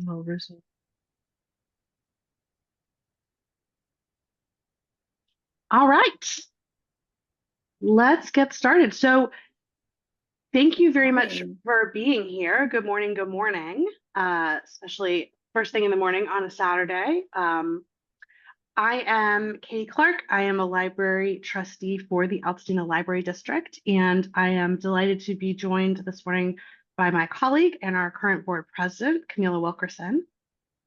Wilkerson. All right, let's get started. So, thank you very much Morning. for being here. Good morning, good morning, especially first thing in the morning on a Saturday. I am Katie Clark. I am a library trustee for the Altadena Library District, and I am delighted to be joined this morning by my colleague and our current board president, Kameelah Wilkerson.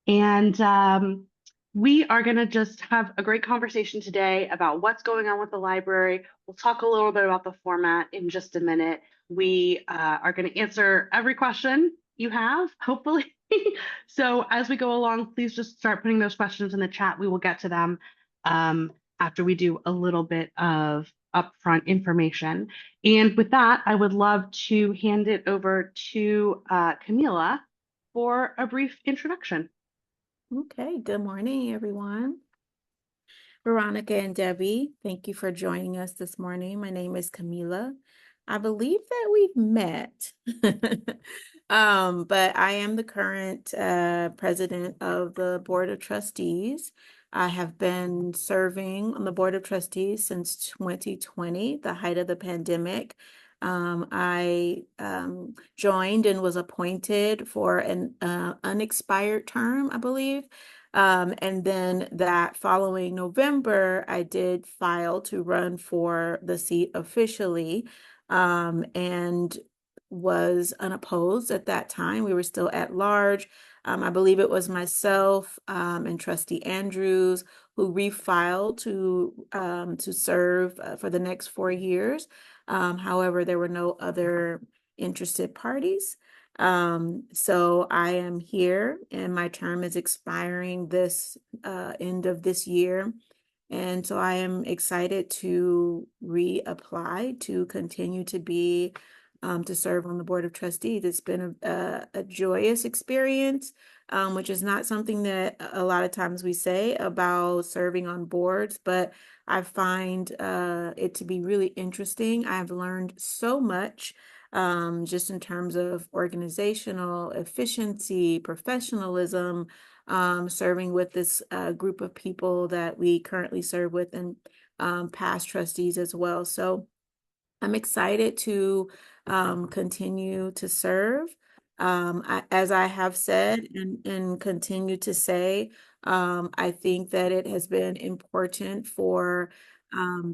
And we are going to just have a great conversation today about what's going on with the library. We'll talk a little bit about the format in just a minute. We are going to answer every question you have, hopefully. So as we go along, please just start putting those questions in the chat. We will get to them after we do a little bit of upfront information. And with that, I would love to hand it over to Kameelah for a brief introduction. Okay, good morning, everyone. Veronica and Debbie, thank you for joining us this morning. My name is Kameelah. I believe that we've met, but I am the current president of the Board of Trustees. I have been serving on the Board of Trustees since 2020, the height of the pandemic. I joined and was appointed for an unexpired term, I believe. And then that following November, I did file to run for the seat officially, and was unopposed at that time. We were still at large. I believe it was myself and Trustee Andrews who refiled to serve for the next 4 years. However, there were no other interested parties. So I am here and my term is expiring this end of this year. And so I am excited to reapply to continue to be to serve on the Board of Trustees. It's been a joyous experience, which is not something that a lot of times we say about serving on boards, but I find it to be really interesting. I've learned so much just in terms of organizational efficiency, professionalism, serving with this group of people that we currently serve with and past trustees as well. So I'm excited to continue to serve. As I have said and continue to say, I think that it has been important for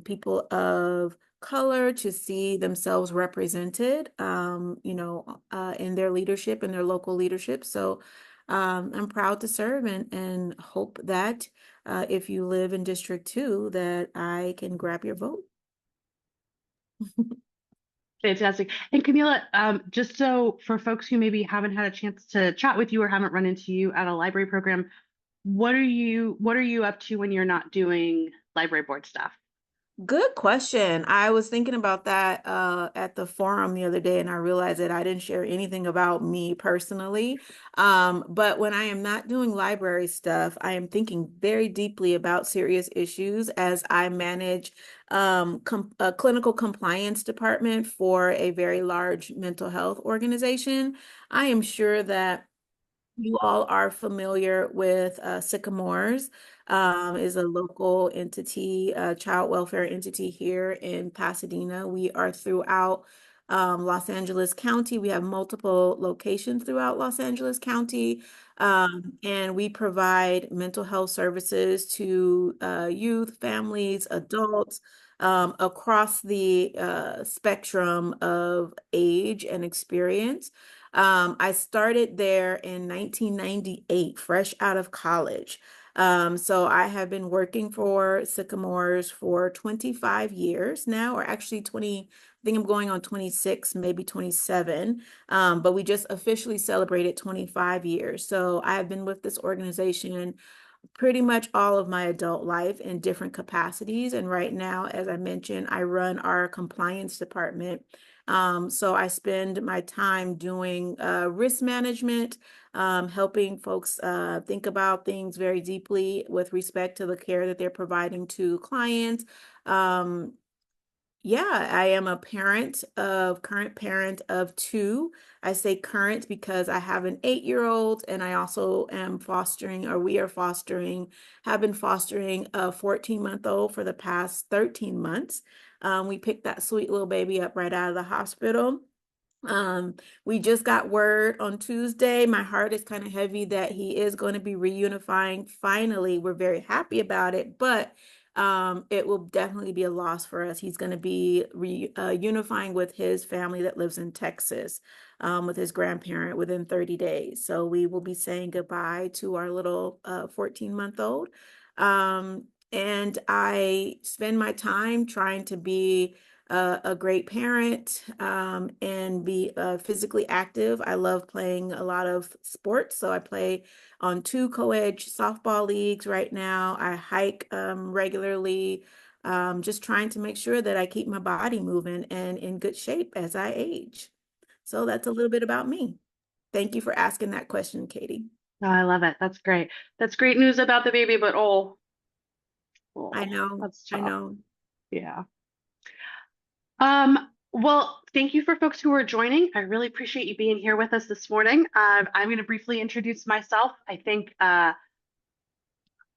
people of color to see themselves represented, in their leadership, in their local leadership. So I'm proud to serve and hope that if you live in District 2, that I can grab your vote. Fantastic. And Camila, just so for folks who maybe haven't had a chance to chat with you or haven't run into you at a library program, what are you up to when you're not doing library board stuff? Good question. I was thinking about that at the forum the other day, and I realized that I didn't share anything about me personally. But when I am not doing library stuff, I am thinking very deeply about serious issues as I manage a clinical compliance department for a very large mental health organization. I am sure that you all are familiar with Sycamores, is a local entity, child welfare entity here in Pasadena. We are throughout Los Angeles County. We have multiple locations throughout Los Angeles County, and we provide mental health services to youth, families, adults. Across the spectrum of age and experience. I started there in 1998, fresh out of college. So I have been working for Sycamores for 25 years now, or actually 20, I think I'm going on 26, maybe 27. But we just officially celebrated 25 years. So I have been with this organization pretty much all of my adult life in different capacities. And right now, as I mentioned, I run our compliance department. So I spend my time doing risk management, helping folks think about things very deeply with respect to the care that they're providing to clients. Um, Yeah, I am a current parent of two. I say current because I have an 8-year-old and I also am fostering, or we are fostering, have been fostering a 14-month-old for the past 13 months. We picked that sweet little baby up right out of the hospital. We just got word on Tuesday. My heart is kind of heavy that he is going to be reunifying. Finally, we're very happy about it, but it will definitely be a loss for us. He's going to be unifying with his family that lives in Texas, with his grandparent within 30 days. So we will be saying goodbye to our little 14-month-old. And I spend my time trying to be a great parent, and be physically active. I love playing a lot of sports, so I play on 2 co-ed softball leagues right now. I hike regularly, just trying to make sure that I keep my body moving and in good shape as I age. So that's a little bit about me. Thank you for asking that question, Katie. Oh, I love it. That's great. That's great news about the baby, but I know, that's I tough. know. Yeah. Well, thank you for folks who are joining. I really appreciate you being here with us this morning. I'm going to briefly introduce myself. I think I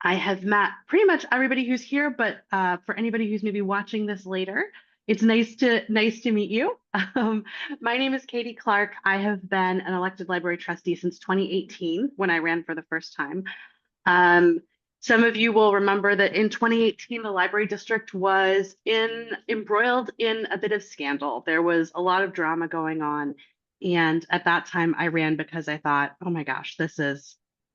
have met pretty much everybody who's here, but for anybody who's maybe watching this later, it's nice to meet you. Um, my name is Katie Clark. I have been an elected library trustee since 2018 when I ran for the first time. Um, some of you will remember that in 2018, the library district was embroiled in a bit of scandal. There was a lot of drama going on. And at that time, I ran because I thought, oh my gosh,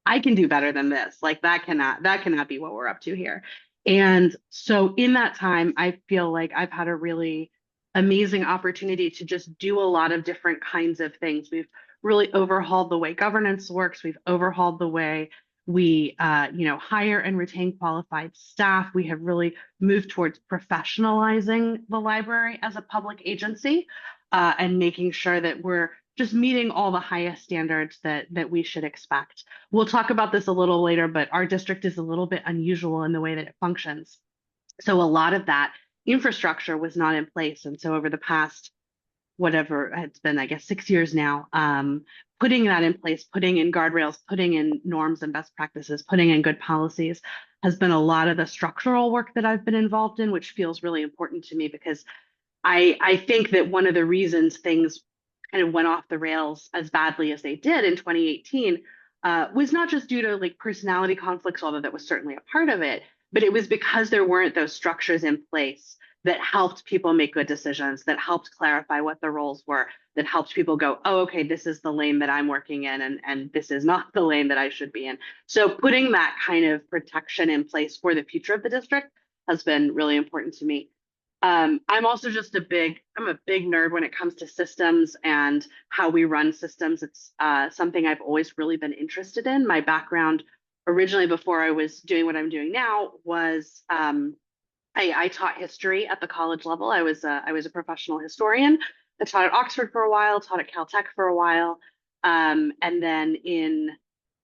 I can do better than this. Like that cannot be what we're up to here. And so in that time, I feel like I've had a really amazing opportunity to just do a lot of different kinds of things. We've really overhauled the way governance works. We've overhauled the way we, hire and retain qualified staff. We have really moved towards professionalizing the library as a public agency, and making sure that we're just meeting all the highest standards that we should expect. We'll talk about this a little later, but our district is a little bit unusual in the way that it functions. So a lot of that infrastructure was not in place. And so over the past whatever it's been, I guess 6 years now, putting that in place, putting in guardrails, putting in norms and best practices, putting in good policies has been a lot of the structural work that I've been involved in, which feels really important to me because I think that one of the reasons things kind of went off the rails as badly as they did in 2018 was not just due to like personality conflicts, although that was certainly a part of it, but it was because there weren't those structures in place that helped people make good decisions, that helped clarify what the roles were, that helped people go, oh, okay, this is the lane that I'm working in, and this is not the lane that I should be in. So putting that kind of protection in place for the future of the district has been really important to me. I'm also just I'm a big nerd when it comes to systems and how we run systems. It's something I've always really been interested in. My background originally before I was doing what I'm doing now was I taught history at the college level. I was a professional historian. I taught at Oxford for a while, taught at Caltech for a while. And then in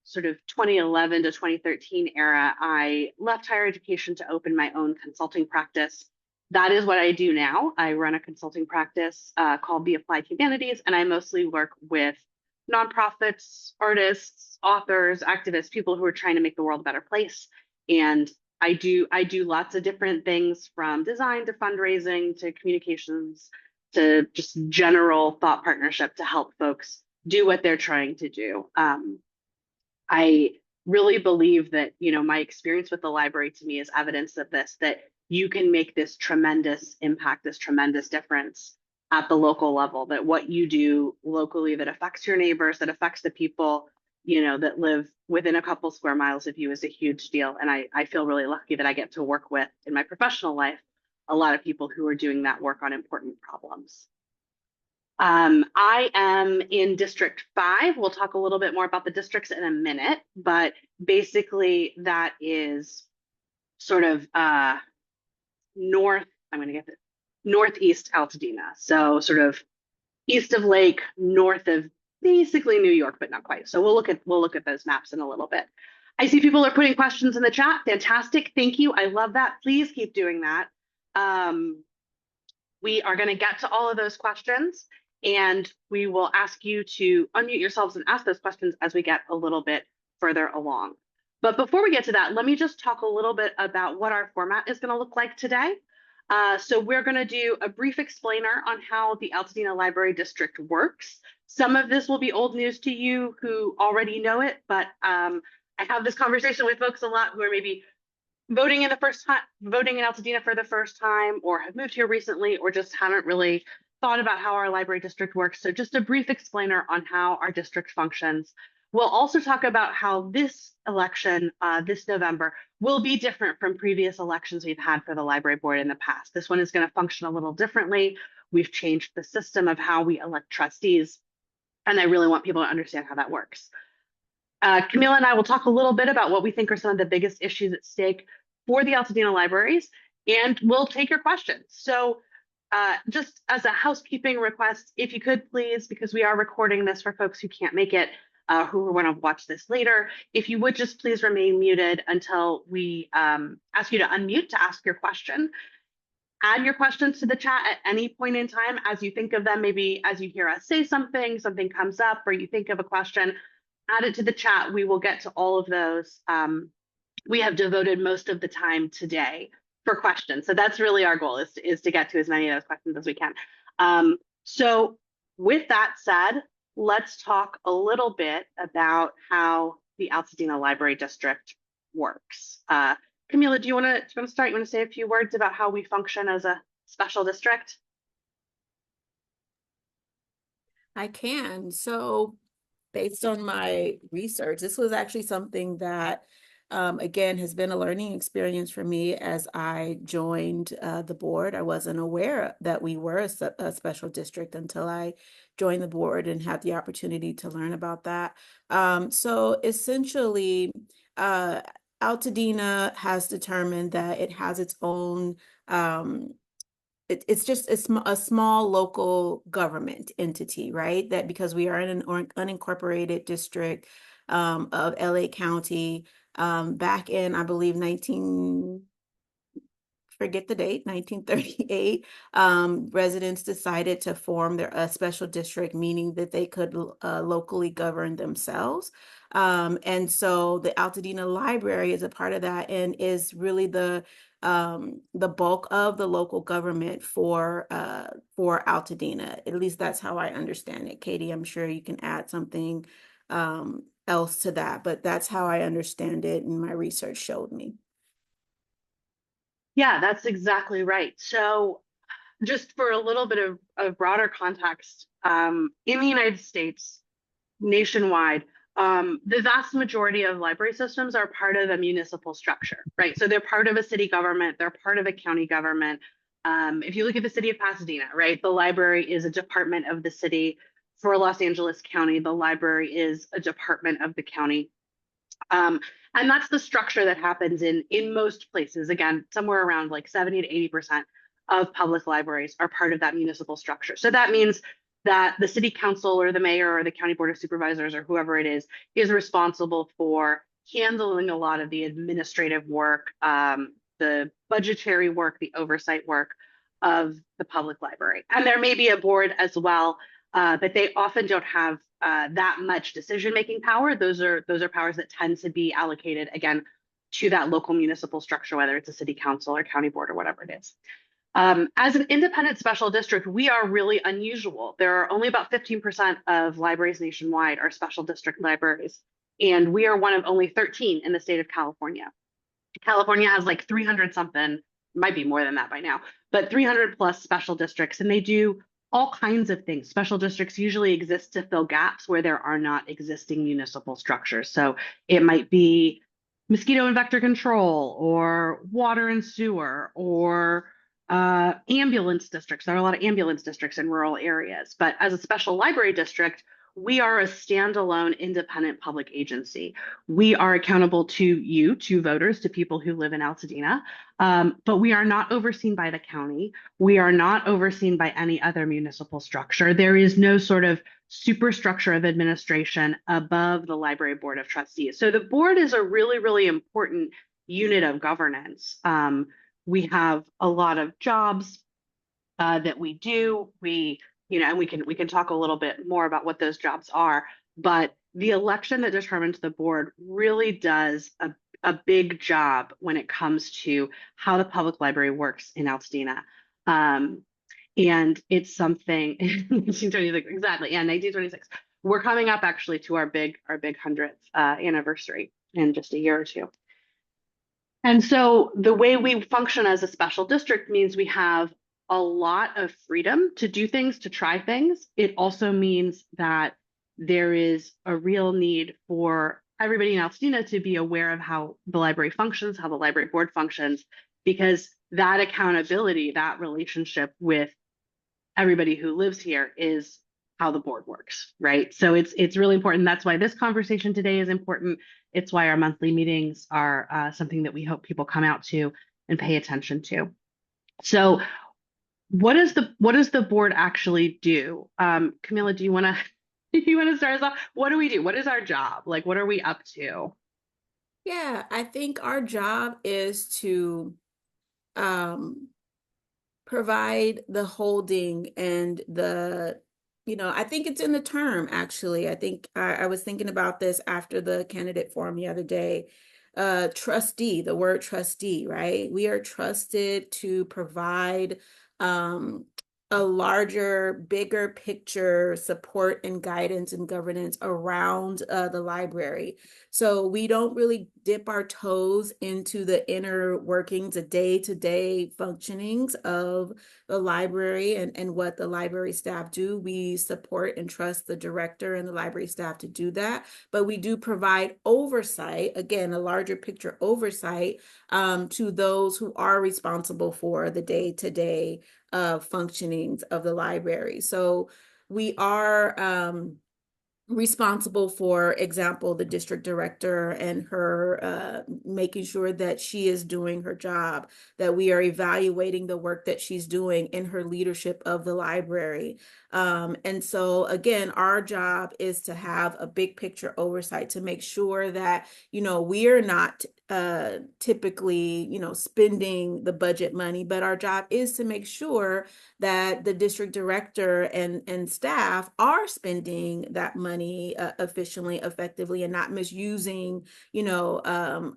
sort of 2011 to 2013 era, I left higher education to open my own consulting practice. That is what I do now. I run a consulting practice called The Applied Humanities, and I mostly work with nonprofits, artists, authors, activists, people who are trying to make the world a better place. And I do lots of different things from design to fundraising to communications to just general thought partnership to help folks do what they're trying to do. I really believe that, my experience with the library to me is evidence of this, that you can make this tremendous impact, this tremendous difference at the local level, that what you do locally that affects your neighbors, that affects the people, that live within a couple square miles of you is a huge deal. And I feel really lucky that I get to work with in my professional life a lot of people who are doing that work on important problems. I am in District 5. We'll talk a little bit more about the districts in a minute, but basically that is sort of north, I'm going to get the northeast Altadena. So sort of east of Lake, north of basically New York, but not quite. So we'll look at those maps in a little bit. I see people are putting questions in the chat. Fantastic. Thank you. I love that. Please keep doing that. Um, We are going to get to all of those questions, and we will ask you to unmute yourselves and ask those questions as we get a little bit further along. But before we get to that, let me just talk a little bit about what our format is going to look like today. So we're going to do a brief explainer on how the Altadena Library District works. Some of this will be old news to you who already know it, but I have this conversation with folks a lot who are maybe voting in Altadena for the first time, or have moved here recently, or just haven't really thought about how our library district works. So just a brief explainer on how our district functions. We'll also talk about how this election, this November, will be different from previous elections we've had for the library board in the past. This one is going to function a little differently. We've changed the system of how we elect trustees, and I really want people to understand how that works. Kameelah and I will talk a little bit about what we think are some of the biggest issues at stake for the Altadena libraries, and we'll take your questions. So just as a housekeeping request, if you could please, because we are recording this for folks who can't make it, who want to watch this later, if you would just please remain muted until we ask you to unmute to ask your question. Add your questions to the chat at any point in time as you think of them. Maybe as you hear us say something, something comes up, or you think of a question, add it to the chat. We will get to all of those. We have devoted most of the time today for questions. So that's really our goal, is to get to as many of those questions as we can. So with that said, let's talk a little bit about how the Altadena Library District works. Kameelah, do you want to start? You want to say a few words about how we function as a special district? I can. So based on my research, this was actually something that, again, has been a learning experience for me as I joined the board. I wasn't aware that we were a special district until I joined the board and had the opportunity to learn about that. So essentially, Altadena has determined that it has its own it's just a small local government entity, right? That because we are in an unincorporated district of LA County, back in, I believe, forget the date, 1938, residents decided to form a special district, meaning that they could locally govern themselves. And so the Altadena Library is a part of that and is really the bulk of the local government for Altadena. At least that's how I understand it. Katie, I'm sure you can add something else to that, but that's how I understand it, and my research showed me. Yeah, that's exactly right. So just for a little bit of broader context, in the United States, nationwide, the vast majority of library systems are part of a municipal structure, right? So they're part of a city government, they're part of a county government. If you look at the city of Pasadena, right, the library is a department of the city. For Los Angeles County, the library is a department of the county. And that's the structure that happens in most places. Again, somewhere around like 70 to 80% of public libraries are part of that municipal structure. So that means that the city council or the mayor or the county board of supervisors or whoever it is responsible for handling a lot of the administrative work, the budgetary work, the oversight work of the public library. And there may be a board as well, but they often don't have that much decision-making power. Those are powers that tend to be allocated, again, to that local municipal structure, whether it's a city council or county board or whatever it is. As an independent special district, we are really unusual. There are only about 15% of libraries nationwide are special district libraries, and we are one of only 13 in the state of California. California has like 300 something, might be more than that by now, but 300 plus special districts, and they do all kinds of things. Special districts usually exist to fill gaps where there are not existing municipal structures. So it might be mosquito and vector control, or water and sewer, or ambulance districts. There are a lot of ambulance districts in rural areas. But as a special library district, we are a standalone independent public agency. We are accountable to you, to voters, to people who live in Altadena, but we are not overseen by the county. We are not overseen by any other municipal structure. There is no sort of superstructure of administration above the library board of trustees. So the board is a really, really important unit of governance. We have a lot of jobs that we do. And we can talk a little bit more about what those jobs are. But the election that determines the board really does a big job when it comes to how the public library works in Altadena. Um, and it's something 1926, exactly. Yeah, 1926. We're coming up actually to our big 100th anniversary in just a year or two. And so the way we function as a special district means we have a lot of freedom to do things, to try things. It also means that there is a real need for everybody in Altadena to be aware of how the library functions, how the library board functions, because that accountability, that relationship with everybody who lives here is how the board works, right? So it's really important. That's why this conversation today is important. It's why our monthly meetings are something that we hope people come out to and pay attention to. So what does the board actually do? Kameelah, do you want to you want to start us off? What do we do? What is our job? Like, what are we up to? Yeah, I think our job is to um, provide the holding and I think it's in the term actually. I think I was thinking about this after the candidate forum the other day. Trustee, the word trustee, right? We are trusted to provide um, a larger, bigger picture support and guidance and governance around the library. So we don't really dip our toes into the inner workings, the day-to-day functionings of the library and what the library staff do. We support and trust the director and the library staff to do that, but we do provide oversight, again, a larger picture oversight to those who are responsible for the day-to-day functionings of the library. So we are responsible, for example, the district director and her making sure that she is doing her job, that we are evaluating the work that she's doing in her leadership of the library. And so again, our job is to have a big picture oversight to make sure that, we are not typically, spending the budget money, but our job is to make sure that the district director and staff are spending that money efficiently, effectively, and not misusing,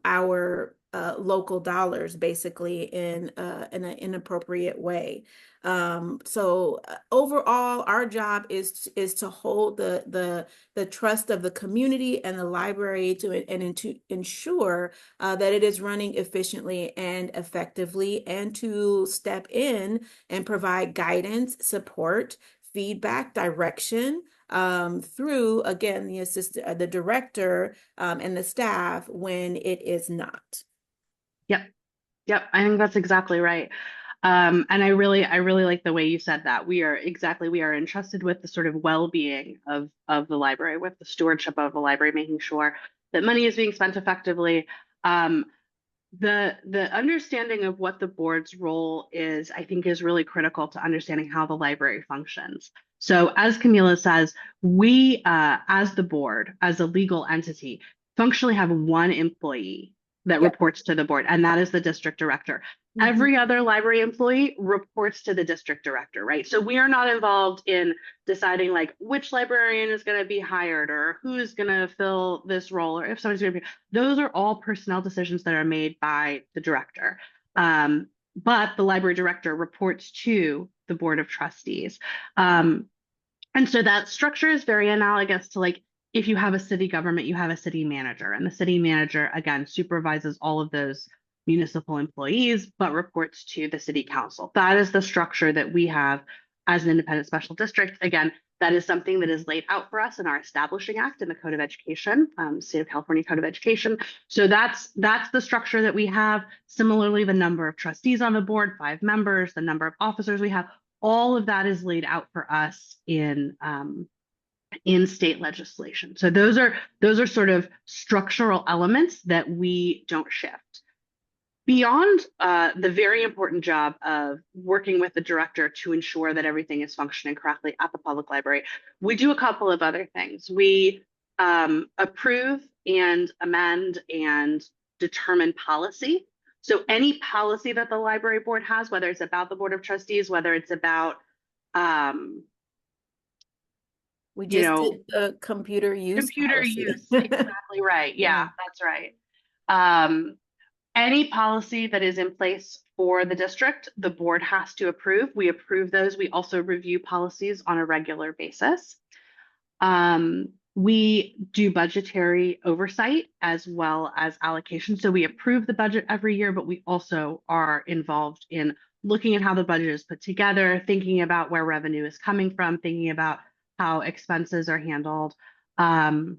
our local dollars basically in an inappropriate way. So overall, our job is to hold the trust of the community and the library to ensure that it is running efficiently and effectively, and to step in and provide guidance, support, feedback, direction through, again, the director and the staff when it is not. Yep. Yep, I think that's exactly right. And I really like the way you said that. We are entrusted with the sort of well-being of the library, with the stewardship of the library, making sure that money is being spent effectively. Um, the understanding of what the board's role is, I think, is really critical to understanding how the library functions. So, as Kameelah says, we, as the board, as a legal entity, functionally have one employee that Yep. reports to the board, and that is the district director. Mhm. Every other library employee reports to the district director, right? So we are not involved in deciding like which librarian is going to be hired or who's going to fill this role or if somebody's going to be. Those are all personnel decisions that are made by the director. But the library director reports to the board of trustees. Um, and so that structure is very analogous to like if you have a city government, you have a city manager, and the city manager, again, supervises all of those municipal employees, but reports to the city council. That is the structure that we have as an independent special district. Again, that is something that is laid out for us in our establishing act in the Code of Education, State of California Code of Education. So that's the structure that we have. Similarly, the number of trustees on the board, 5 members, the number of officers we have, all of that is laid out for us in state legislation. So those are sort of structural elements that we don't shift. Beyond the very important job of working with the director to ensure that everything is functioning correctly at the public library, we do a couple of other things. We approve and amend and determine policy So any policy that the library board has, whether it's about the Board of Trustees, whether it's about, um, We you just know, did the computer use computer policy. use, exactly right. Yeah, Yeah. that's right. Um, any policy that is in place for the district, the board has to approve. We approve those. We also review policies on a regular basis. We do budgetary oversight as well as allocation. So we approve the budget every year, but we also are involved in looking at how the budget is put together, thinking about where revenue is coming from, thinking about how expenses are handled. Um,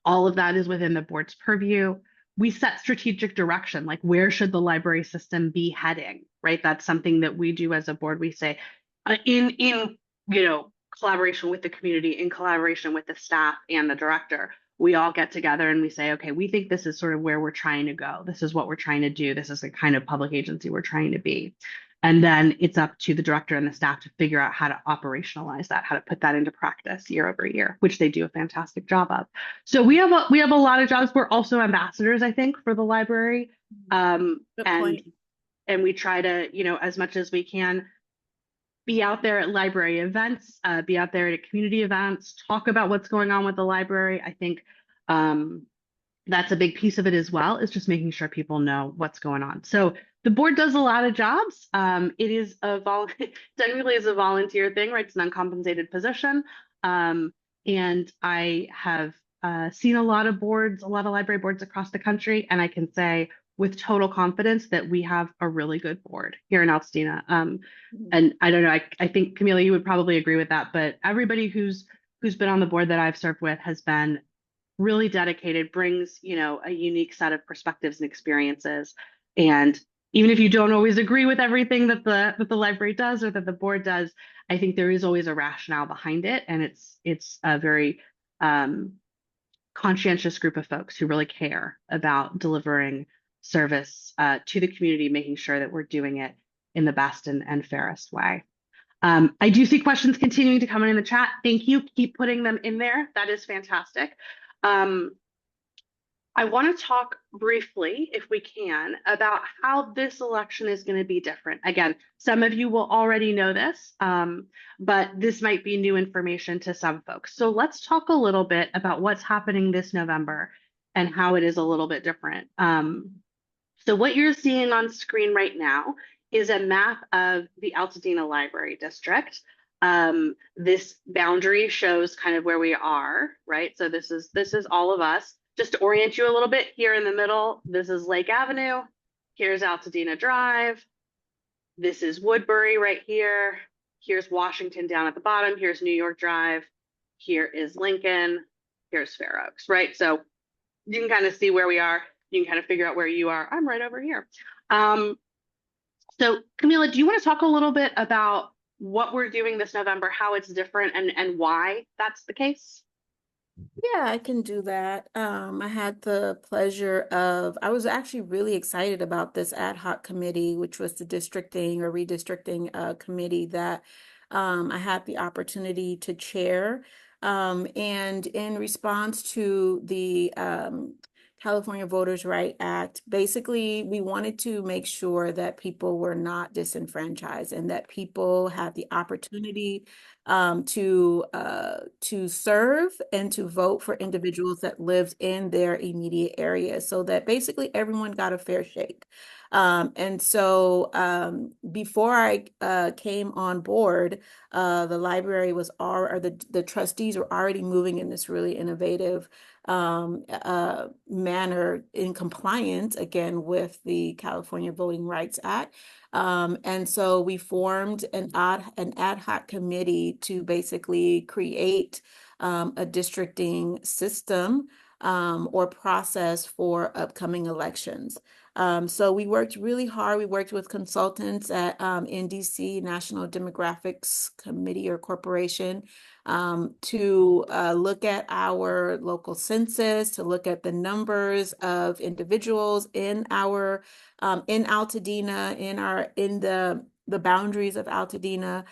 all of that is within the board's purview. We set strategic direction, like where should the library system be heading, right? That's something that we do as a board. We say in collaboration with the community, in collaboration with the staff and the director, we all get together and we say, okay, we think this is sort of where we're trying to go. This is what we're trying to do. This is the kind of public agency we're trying to be. And then it's up to the director and the staff to figure out how to operationalize that, how to put that into practice year over year, which they do a fantastic job of. So we have a lot of jobs. We're also ambassadors, I think, for the library. Good And point. we try to, as much as we can, be out there at library events, be out there at community events, talk about what's going on with the library. I think that's a big piece of it as well, is just making sure people know what's going on. So the board does a lot of jobs. It is technically is a volunteer thing, right? It's an uncompensated position. And I have seen a lot of boards, a lot of library boards across the country, and I can say with total confidence that we have a really good board here in Altadena. And I don't know, I think Kameelah, you would probably agree with that, but everybody who's been on the board that I've served with has been really dedicated, brings, a unique set of perspectives and experiences. And even if you don't always agree with everything that the library does or that the board does, I think there is always a rationale behind it. And it's a very conscientious group of folks who really care about delivering service to the community, making sure that we're doing it in the best and fairest way. I do see questions continuing to come in the chat. Thank you. Keep putting them in there. That is fantastic. Um, I want to talk briefly, if we can, about how this election is going to be different. Again, some of you will already know this, but this might be new information to some folks. So let's talk a little bit about what's happening this November and how it is a little bit different. So what you're seeing on screen right now is a map of the Altadena Library District. This boundary shows kind of where we are, right? So this is all of us. Just to orient you a little bit, here in the middle, this is Lake Avenue. Here's Altadena Drive. This is Woodbury right here. Here's Washington down at the bottom. Here's New York Drive. Here is Lincoln. Here's Fair Oaks, right? So you can kind of see where we are. You can kind of figure out where you are. I'm right over here. So Kameelah, do you want to talk a little bit about what we're doing this November, how it's different, and why that's the case? Yeah, I can do that. I had the pleasure of, I was actually really excited about this ad hoc committee, which was the districting or redistricting committee that I had the opportunity to chair. And in response to the California Voters' Right Act, basically, we wanted to make sure that people were not disenfranchised and that people had the opportunity to serve and to vote for individuals that lived in their immediate area, so that basically everyone got a fair shake. And so before I came on board, the library was or the trustees were already moving in this really innovative manner in compliance again with the California Voting Rights Act. And so we formed an ad hoc committee to basically create a districting system or process for upcoming elections. So we worked really hard. We worked with consultants at NDC, National Demographics Committee or Corporation, to look at our local census, to look at the numbers of individuals in our in Altadena, in the boundaries of Altadena.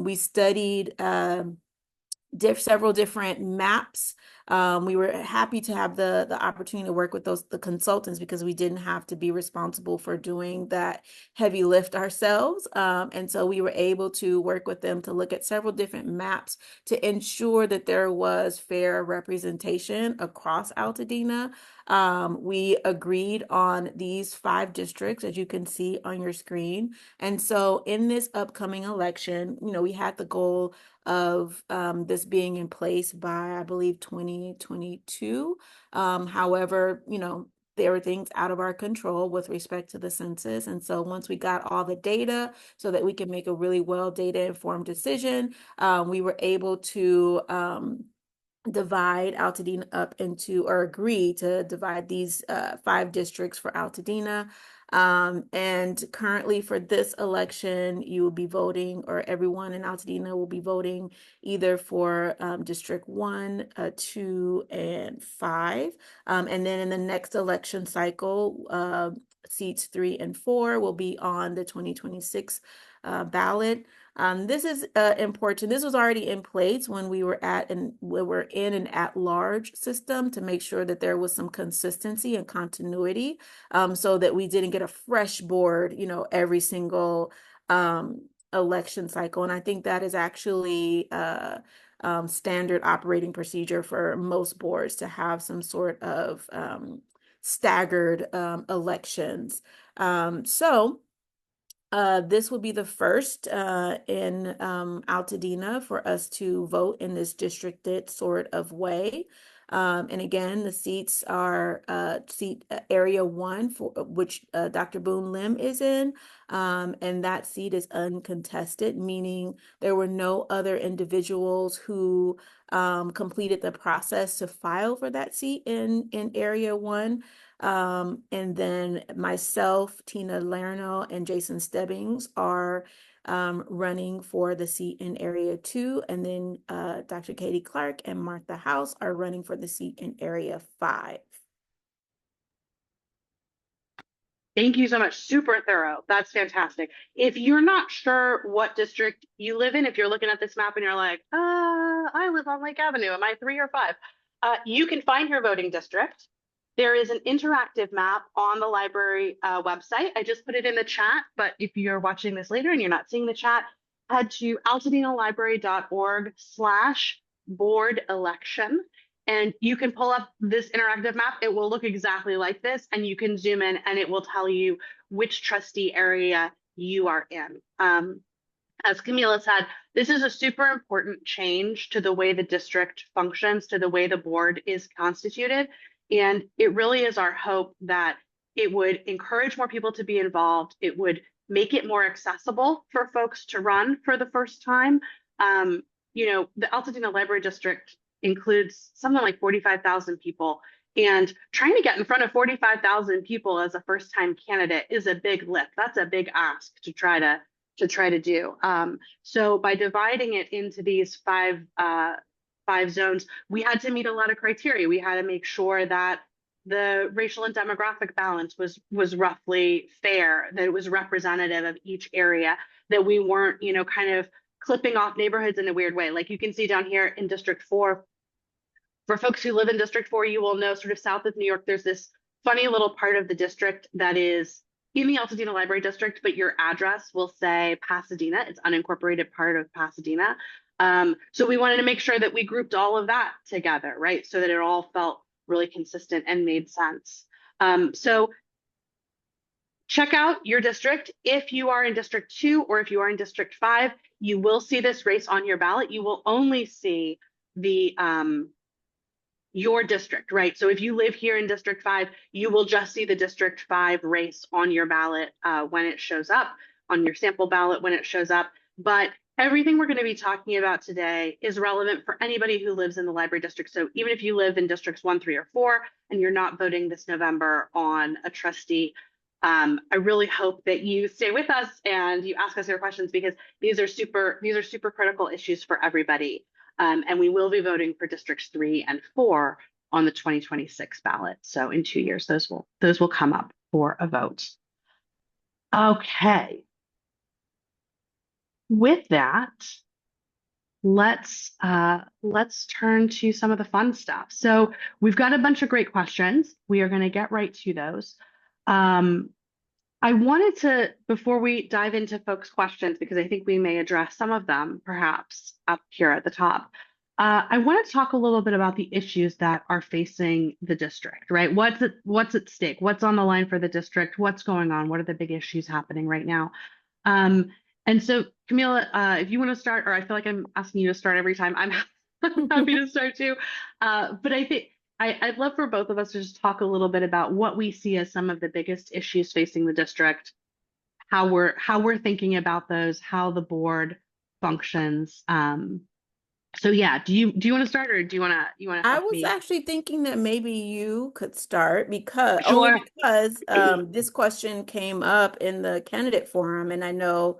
We studied several different maps We were happy to have the opportunity to work with the consultants because we didn't have to be responsible for doing that heavy lift ourselves. And so we were able to work with them to look at several different maps to ensure that there was fair representation across Altadena. We agreed on these 5 districts, as you can see on your screen. And so in this upcoming election, we had the goal of this being in place by, I believe, 2022. However, there were things out of our control with respect to the census. And so once we got all the data so that we can make a really well data informed decision, we were able to divide Altadena up into, or agree to divide these 5 districts for Altadena. And currently for this election, you will be voting, or everyone in Altadena will be voting either for District 1, 2, and 5. And then in the next election cycle, seats 3 and 4 will be on the 2026 ballot. This is important. This was already in place when we were in an at-large system to make sure that there was some consistency and continuity, so that we didn't get a fresh board, every single election cycle. And I think that is actually standard operating procedure for most boards to have some sort of staggered elections. This will be the first in Altadena for us to vote in this districted sort of way. And again, the seats are seat area 1, for which Dr. Boone Lim is in, and that seat is uncontested, meaning there were no other individuals who completed the process to file for that seat in area 1. And then myself, Tina Lerno, and Jason Stebbings are running for the seat in Area 2. And then Dr. Katie Clark and Martha House are running for the seat in Area 5. Thank you so much. Super thorough. That's fantastic. If you're not sure what district you live in, if you're looking at this map and you're like, I live on Lake Avenue, am I 3 or 5? You can find your voting district. There is an interactive map on the library website. I just put it in the chat, but if you're watching this later and you're not seeing the chat, head to altadena.library.org/board election. And you can pull up this interactive map. It will look exactly like this, and you can zoom in and it will tell you which trustee area you are in. As Kameelah said, this is a super important change to the way the district functions, to the way the board is constituted. And it really is our hope that it would encourage more people to be involved. It would make it more accessible for folks to run for the first time. The Altadena Library District includes something like 45,000 people. And trying to get in front of 45,000 people as a first-time candidate is a big lift. That's a big ask to try to do. So by dividing it into these five zones, we had to meet a lot of criteria. We had to make sure that the racial and demographic balance was roughly fair, that it was representative of each area, that we weren't, kind of clipping off neighborhoods in a weird way. Like you can see down here in District 4, for folks who live in District 4, you will know sort of south of New York, there's this funny little part of the district that is in the Altadena Library District, but your address will say Pasadena. It's unincorporated part of Pasadena. So we wanted to make sure that we grouped all of that together, right? So that it all felt really consistent and made sense. So check out your district. If you are in District 2 or if you are in District 5, you will see this race on your ballot. You will only see the your district, right? So if you live here in District 5, you will just see the District 5 race on your ballot when it shows up, on your sample ballot when it shows up. But everything we're going to be talking about today is relevant for anybody who lives in the library district. So even if you live in Districts 1, 3, or 4, and you're not voting this November on a trustee, I really hope that you stay with us and you ask us your questions, because these are super critical issues for everybody. And we will be voting for Districts 3 and 4 on the 2026 ballot. So in 2 years, those will come up for a vote. Okay. With that, let's turn to some of the fun stuff. So we've got a bunch of great questions. We are going to get right to those. Um, I wanted to, before we dive into folks' questions, because I think we may address some of them perhaps up here at the top. I want to talk a little bit about the issues that are facing the district, right? What's at stake? What's on the line for the district? What's going on? What are the big issues happening right now? Um, and so, Kameelah, if you want to start, or I feel like I'm asking you to start every time, I'm happy to start too. But I think I'd love for both of us to just talk a little bit about what we see as some of the biggest issues facing the district, how we're thinking about those, how the board functions. So yeah, do you want to start, or do you want to I have was me? actually thinking that maybe you could start because only Sure. because this question came up in the candidate forum, and I know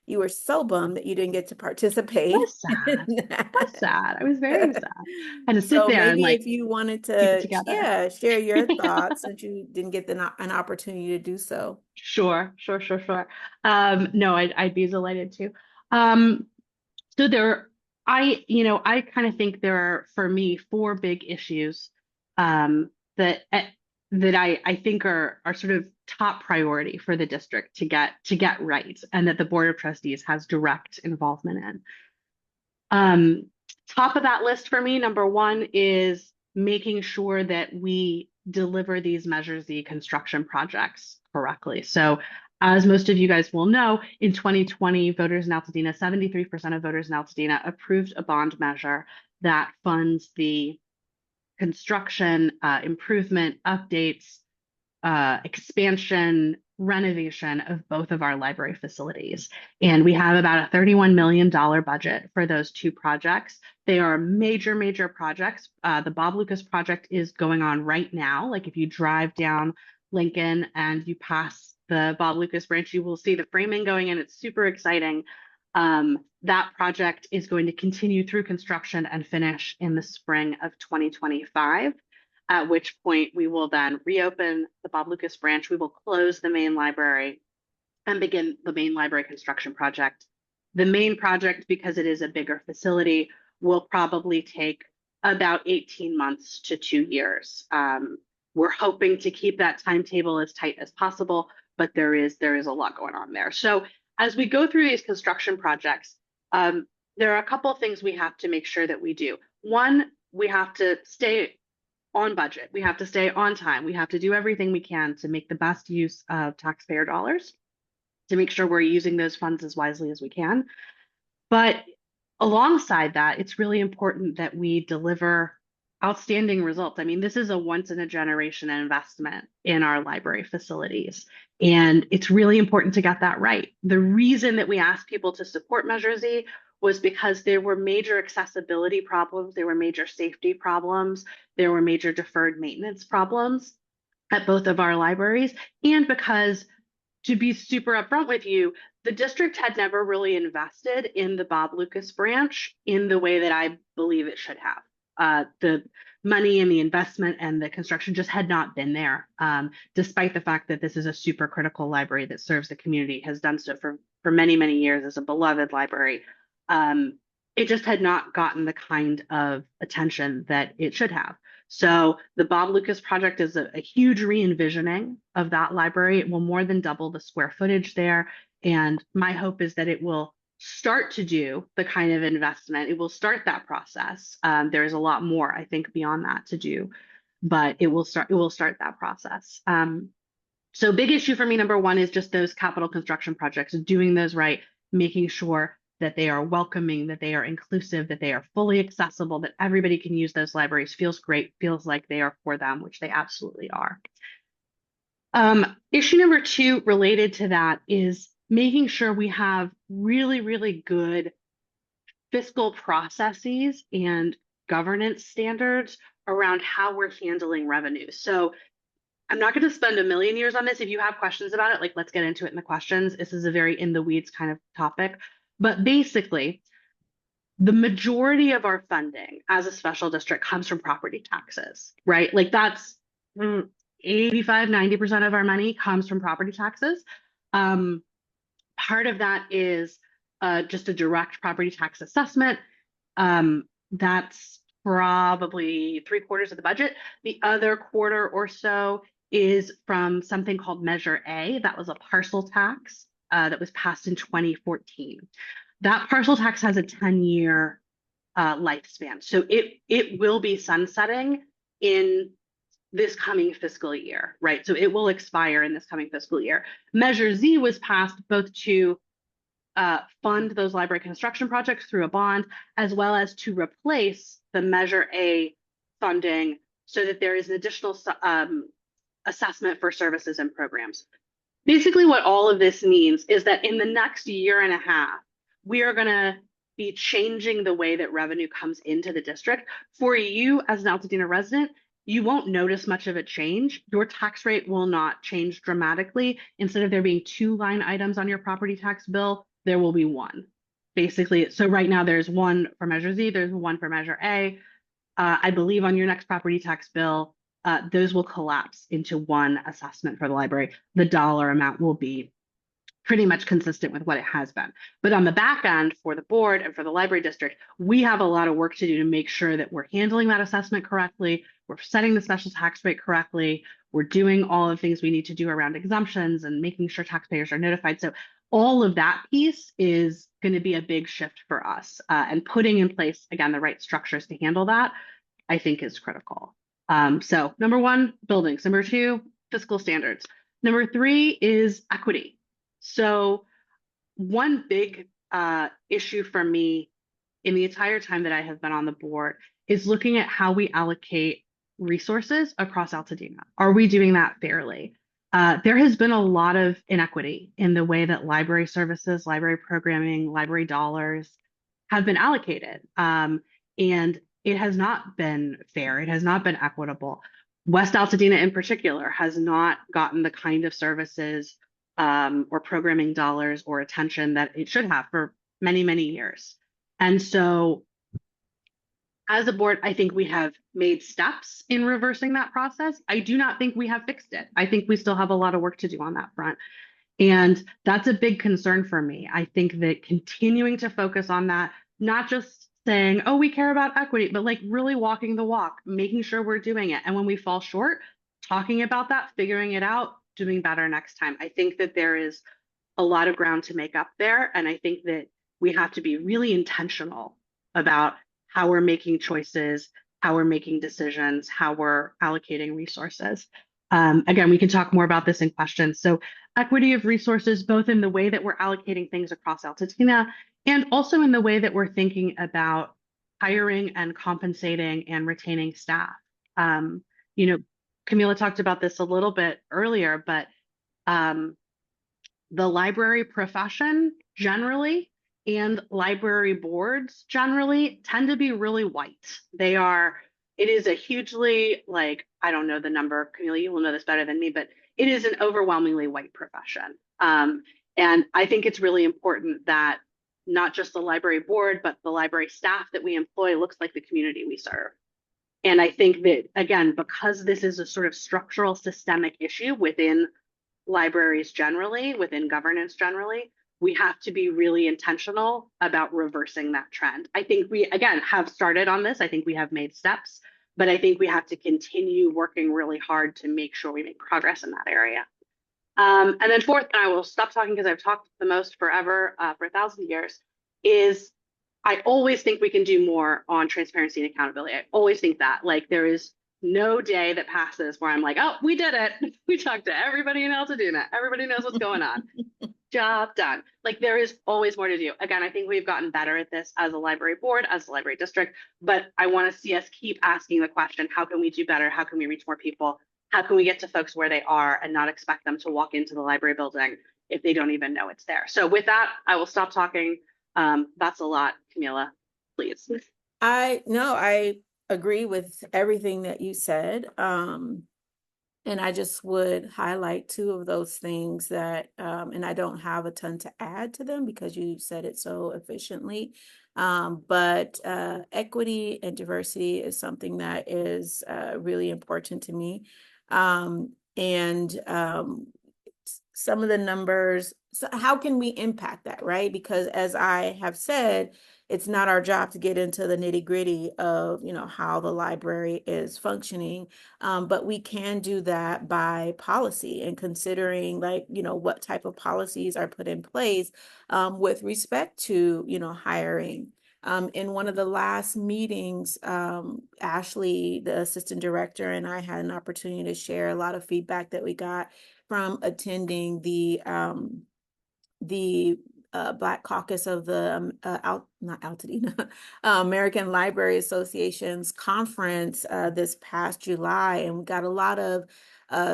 you were so bummed that you didn't get to participate Was in sad. Was that. sad. I was very sad. I had to sit So there and maybe like if you wanted keep it to, together. yeah, share your thoughts since you didn't get an opportunity to do so. Sure, sure, sure, sure. No, I'd be delighted to. Um, so there, I kind of think there are, for me, four big issues um, that that I think are sort of top priority for the district to get right, and that the Board of Trustees has direct involvement in. Um, Top of that list for me, number one is making sure that we deliver these Measure Z construction projects correctly. So, as most of you guys will know, in 2020, voters in Altadena, 73% of voters in Altadena approved a bond measure that funds the construction, improvement, updates, expansion, renovation of both of our library facilities. And we have about a $31 million budget for those two projects. They are major, major projects. The Bob Lucas project is going on right now. Like if you drive down Lincoln and you pass the Bob Lucas branch, you will see the framing going in. It's super exciting. That project is going to continue through construction and finish in the spring of 2025, at which point we will then reopen the Bob Lucas branch. We will close the main library and begin the main library construction project. The main project, because it is a bigger facility, will probably take about 18 months to 2 years. We're hoping to keep that timetable as tight as possible, but there is a lot going on there. So as we go through these construction projects, there are a couple of things we have to make sure that we do. One, we have to stay on budget. We have to stay on time. We have to do everything we can to make the best use of taxpayer dollars, to make sure we're using those funds as wisely as we can. But alongside that, it's really important that we deliver outstanding results. I mean, this is a once in a generation investment in our library facilities, and it's really important to get that right. The reason that we asked people to support Measure Z was because there were major accessibility problems, there were major safety problems, there were major deferred maintenance problems at both of our libraries, and because, to be super upfront with you, the district had never really invested in the Bob Lucas branch in the way that I believe it should have. The money and the investment and the construction just had not been there, despite the fact that this is a super critical library that serves the community, has done so for many, many years as a beloved library. It just had not gotten the kind of attention that it should have. So the Bob Lucas project is a huge re-envisioning of that library. It will more than double the square footage there. And my hope is that it will start to do the kind of investment. It will start that process. There is a lot more, I think, beyond that to do, but it will start that process. So big issue for me, number one, is just those capital construction projects, doing those right, making sure that they are welcoming, that they are inclusive, that they are fully accessible, that everybody can use those libraries, feels great, feels like they are for them, which they absolutely are. Issue number two related to that is making sure we have really, really good fiscal processes and governance standards around how we're handling revenue. So I'm not going to spend a million years on this. If you have questions about it, like let's get into it in the questions. This is a very in the weeds kind of topic. But basically, the majority of our funding as a special district comes from property taxes, right? Like that's 85, 90% of our money comes from property taxes. Part of that is just a direct property tax assessment. That's probably three-quarters of the budget. The other quarter or so is from something called Measure A. That was a parcel tax that was passed in 2014. That parcel tax has a 10-year lifespan. So it will be sunsetting in this coming fiscal year, right? So it will expire in this coming fiscal year. Measure Z was passed both to fund those library construction projects through a bond, as well as to replace the Measure A funding so that there is an additional assessment for services and programs. Basically, what all of this means is that in the next year and a half, we are going to be changing the way that revenue comes into the district. For you as an Altadena resident, you won't notice much of a change. Your tax rate will not change dramatically. Instead of there being two line items on your property tax bill, there will be one. Basically, so right now there's one for Measure Z, there's one for Measure A. I believe on your next property tax bill, those will collapse into one assessment for the library. The dollar amount will be pretty much consistent with what it has been. But on the back end for the board and for the library district, we have a lot of work to do to make sure that we're handling that assessment correctly, we're setting the special tax rate correctly, we're doing all the things we need to do around exemptions and making sure taxpayers are notified. So all of that piece is going to be a big shift for us. And putting in place, again, the right structures to handle that, I think is critical. So number one, buildings. Number two, fiscal standards. Number three is equity. So one big issue for me in the entire time that I have been on the board is looking at how we allocate resources across Altadena. Are we doing that fairly? There has been a lot of inequity in the way that library services, library programming, library dollars have been allocated. And it has not been fair. It has not been equitable. West Altadena in particular has not gotten the kind of services or programming dollars or attention that it should have for many, many years. And so as a board, I think we have made steps in reversing that process. I do not think we have fixed it. I think we still have a lot of work to do on that front. And that's a big concern for me. I think that continuing to focus on that, not just saying, oh, we care about equity, but like really walking the walk, making sure we're doing it. And when we fall short, talking about that, figuring it out, doing better next time. I think that there is a lot of ground to make up there. And I think that we have to be really intentional about how we're making choices, how we're making decisions, how we're allocating resources. Again, we can talk more about this in questions. So equity of resources, both in the way that we're allocating things across Altadena and also in the way that we're thinking about hiring and compensating and retaining staff. You know, Kameelah talked about this a little bit earlier, but the library profession generally and library boards generally tend to be really white. It is a hugely, like, I don't know the number, Kameelah, you will know this better than me, but it is an overwhelmingly white profession. And I think it's really important that not just the library board, but the library staff that we employ looks like the community we serve. And I think that, again, because this is a sort of structural systemic issue within libraries generally, within governance generally, we have to be really intentional about reversing that trend. I think we, again, have started on this. I think we have made steps, but I think we have to continue working really hard to make sure we make progress in that area. And then fourth, and I will stop talking because I've talked the most forever, for 1,000 years, is I always think we can do more on transparency and accountability. I always think that, like, there is no day that passes where I'm like, oh, we did it. We talked to everybody in Altadena. Everybody knows what's going on. Job done. Like, there is always more to do. Again, I think we've gotten better at this as a library board, as a library district, but I want to see us keep asking the question, how can we do better? How can we reach more people? How can we get to folks where they are and not expect them to walk into the library building if they don't even know it's there? So with that, I will stop talking. That's a lot, Kameelah, please. I agree with everything that you said. And I just would highlight two of those things that, and I don't have a ton to add to them because you said it so efficiently. But equity and diversity is something that is really important to me. And some of the numbers so how can we impact that, right? Because as I have said, it's not our job to get into the nitty gritty of, how the library is functioning. But we can do that by policy and considering like, what type of policies are put in place with respect to, hiring. In one of the last meetings, Ashley, the assistant director, and I had an opportunity to share a lot of feedback that we got from attending the Black Caucus of the not Altadena, American Library Association's conference this past July, and we got a lot of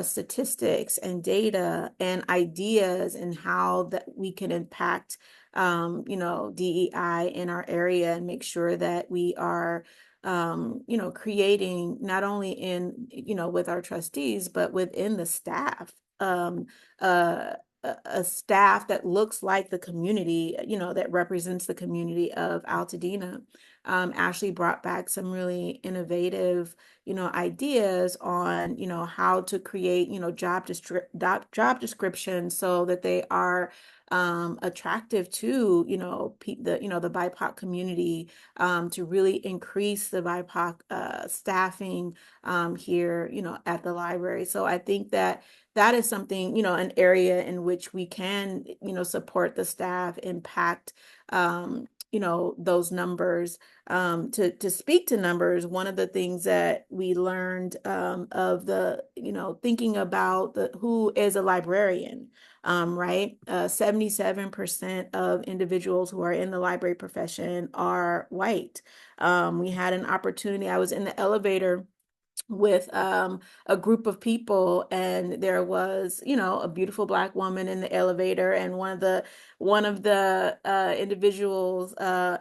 statistics and data and ideas and how that we can impact, DEI in our area and make sure that we are creating not only in, with our trustees, but within the staff, uh, a staff that looks like the community, that represents the community of Altadena. Ashley brought back some really innovative, ideas on, how to create, job descriptions so that they are attractive to, the BIPOC community, to really increase the BIPOC staffing here, at the library. So I think that that is something, an area in which we can, support the staff, impact, those numbers. To speak to numbers, one of the things that we learned of the, thinking about who is a librarian, right? 77% of individuals who are in the library profession are white. We had an opportunity, I was in the elevator with a group of people, and there was, a beautiful Black woman in the elevator, and one of the individuals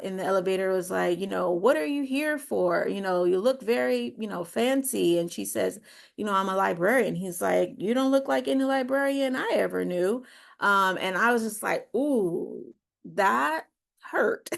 in the elevator was like, what are you here for? You look very, fancy. And she says, I'm a librarian. He's like, you don't look like any librarian I ever knew. And I was just like, ooh, that hurt.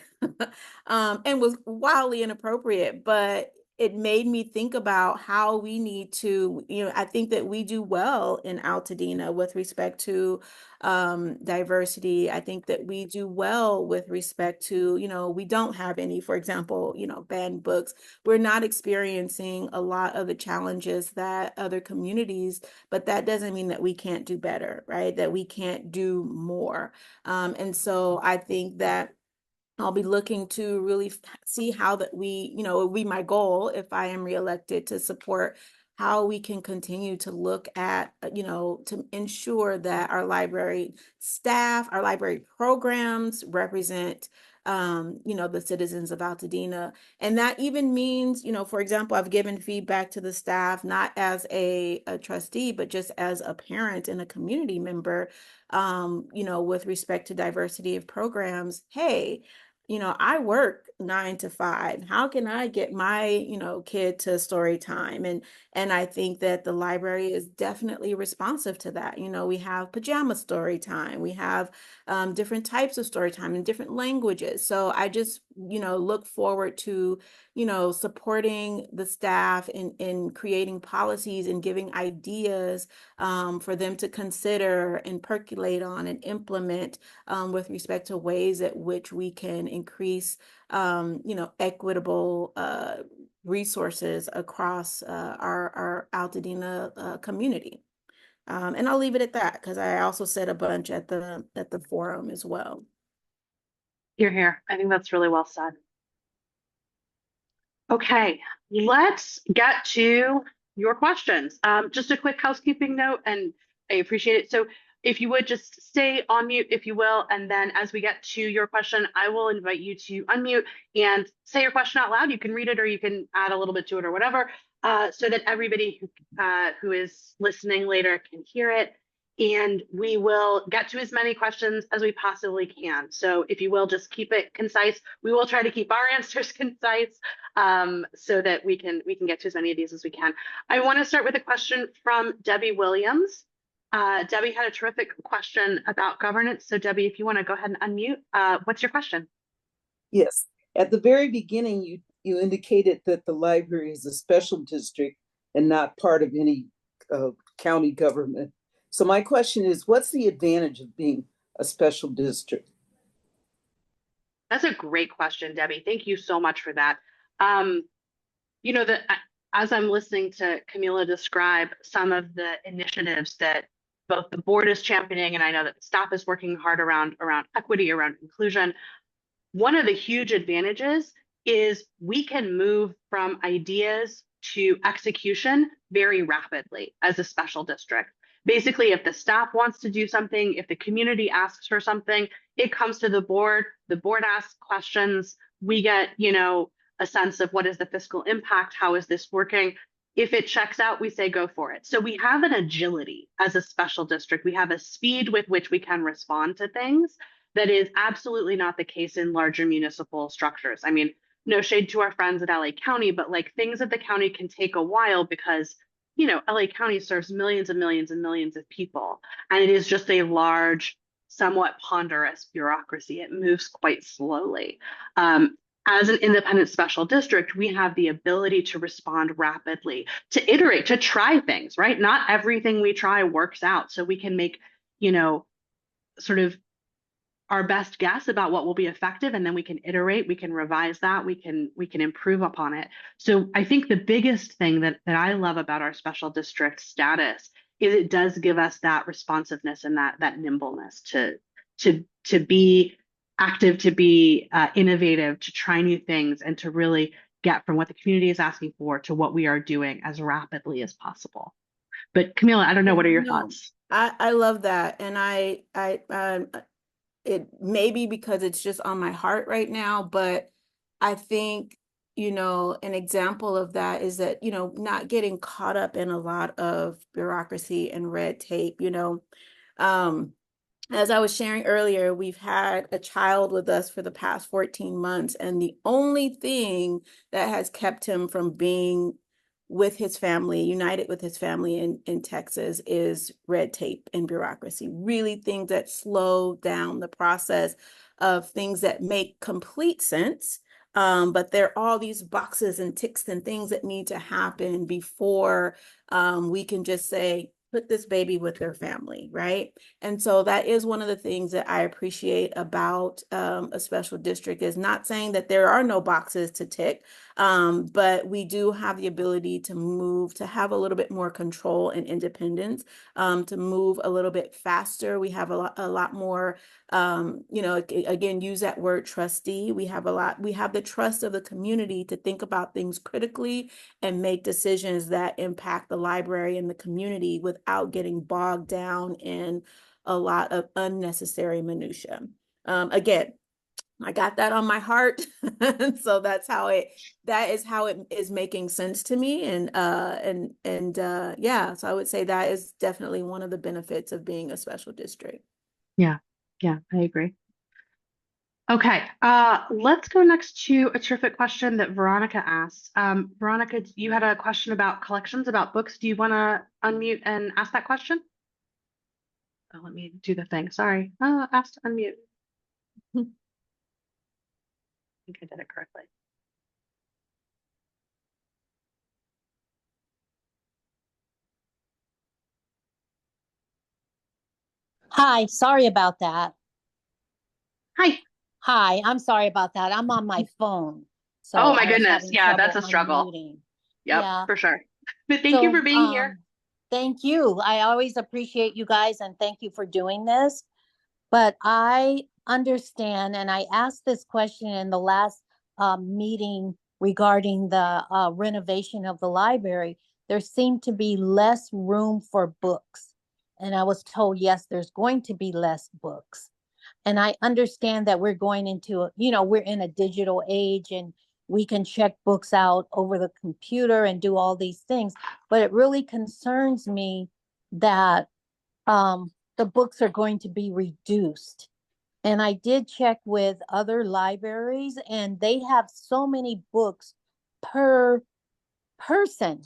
And was wildly inappropriate, but it made me think about how we need to, I think that we do well in Altadena with respect to diversity. I think that we do well with respect to, we don't have any, for example, banned books. We're not experiencing a lot of the challenges that other communities, but that doesn't mean that we can't do better, right? That we can't do more. And so I think that I'll be looking to really see how that we, it would be my goal if I am reelected to support how we can continue to look at, to ensure that our library staff, our library programs represent, the citizens of Altadena. And that even means, for example, I've given feedback to the staff, not as a trustee, but just as a parent and a community member, with respect to diversity of programs. Hey, I work 9 to 5. How can I get my, kid to story time? And I think that the library is definitely responsive to that. We have pajama story time. We have different types of story time in different languages. So I just, look forward to, supporting the staff in creating policies and giving ideas for them to consider and percolate on and implement with respect to ways at which we can increase, equitable resources across our Altadena community. And I'll leave it at that because I also said a bunch at the forum as well. You're here. I think that's really well said. Okay, let's get to your questions. Just a quick housekeeping note, and I appreciate it. So if you would just stay on mute, if you will, and then as we get to your question, I will invite you to unmute and say your question out loud. You can read it or you can add a little bit to it or whatever, so that everybody who is listening later can hear it. And we will get to as many questions as we possibly can. So if you will, just keep it concise. We will try to keep our answers concise, so that we can get to as many of these as we can. I want to start with a question from Debbie Williams. Debbie had a terrific question about governance. So Debbie, if you want to go ahead and unmute, what's your question? Yes. At the very beginning, you indicated that the library is a special district and not part of any county government. So my question is, what's the advantage of being a special district? That's a great question, Debbie. Thank you so much for that. Um, you know, as I'm listening to Kameelah describe some of the initiatives that both the board is championing, and I know that the staff is working hard around equity, around inclusion. One of the huge advantages is we can move from ideas to execution very rapidly as a special district. Basically, if the staff wants to do something, if the community asks for something, it comes to the board asks questions, we get, a sense of what is the fiscal impact, how is this working? If it checks out, we say go for it. So we have an agility as a special district. We have a speed with which we can respond to things that is absolutely not the case in larger municipal structures. I mean, no shade to our friends at LA County, but like things at the county can take a while because, LA County serves millions and millions and millions of people. And it is just a large, somewhat ponderous bureaucracy. It moves quite slowly. As an independent special district, we have the ability to respond rapidly, to iterate, to try things, right? Not everything we try works out. So we can make, sort of our best guess about what will be effective, and then we can iterate, we can revise that, we can improve upon it. So I think the biggest thing that I love about our special district status is it does give us that responsiveness and that nimbleness to be active, to be innovative, to try new things, and to really get from what the community is asking for to what we are doing as rapidly as possible. But Kameelah, I don't know, what are your thoughts? I love that, and it may be because it's just on my heart right now, but I think, an example of that is that, not getting caught up in a lot of bureaucracy and red tape, as I was sharing earlier, we've had a child with us for the past 14 months, and the only thing that has kept him from being with his family, united with his family in Texas, is red tape and bureaucracy. Really things that slow down the process of things that make complete sense. But there are all these boxes and ticks and things that need to happen before we can just say, put this baby with their family, right? And so that is one of the things that I appreciate about a special district, is not saying that there are no boxes to tick, but we do have the ability to move, to have a little bit more control and independence, to move a little bit faster. We have a lot more, again, use that word trustee. We have the trust of the community to think about things critically and make decisions that impact the library and the community without getting bogged down in a lot of unnecessary minutia. Again, I got that on my heart. So that is how it is making sense to me. And yeah, so I would say that is definitely one of the benefits of being a special district. Yeah, I agree. Okay, let's go next to a terrific question that Veronica asked. Veronica, you had a question about collections, about books. Do you want to unmute and ask that question? Oh, let me do the thing. Sorry. Asked to unmute. I think I did it correctly. Hi, sorry about that. Hi. Hi, I'm sorry about that. I'm on my phone. So oh my I was goodness. having Yeah, trouble that's a struggle. unmuting. Yep, Yeah. for sure. But thank you for being here. Thank you. I always appreciate you guys, and thank you for doing this. But I understand, and I asked this question in the last meeting regarding the renovation of the library. There seemed to be less room for books. And I was told, yes, there's going to be less books. And I understand that we're going into, we're in a digital age, and we can check books out over the computer and do all these things. But it really concerns me that the books are going to be reduced. And I did check with other libraries, and they have so many books per person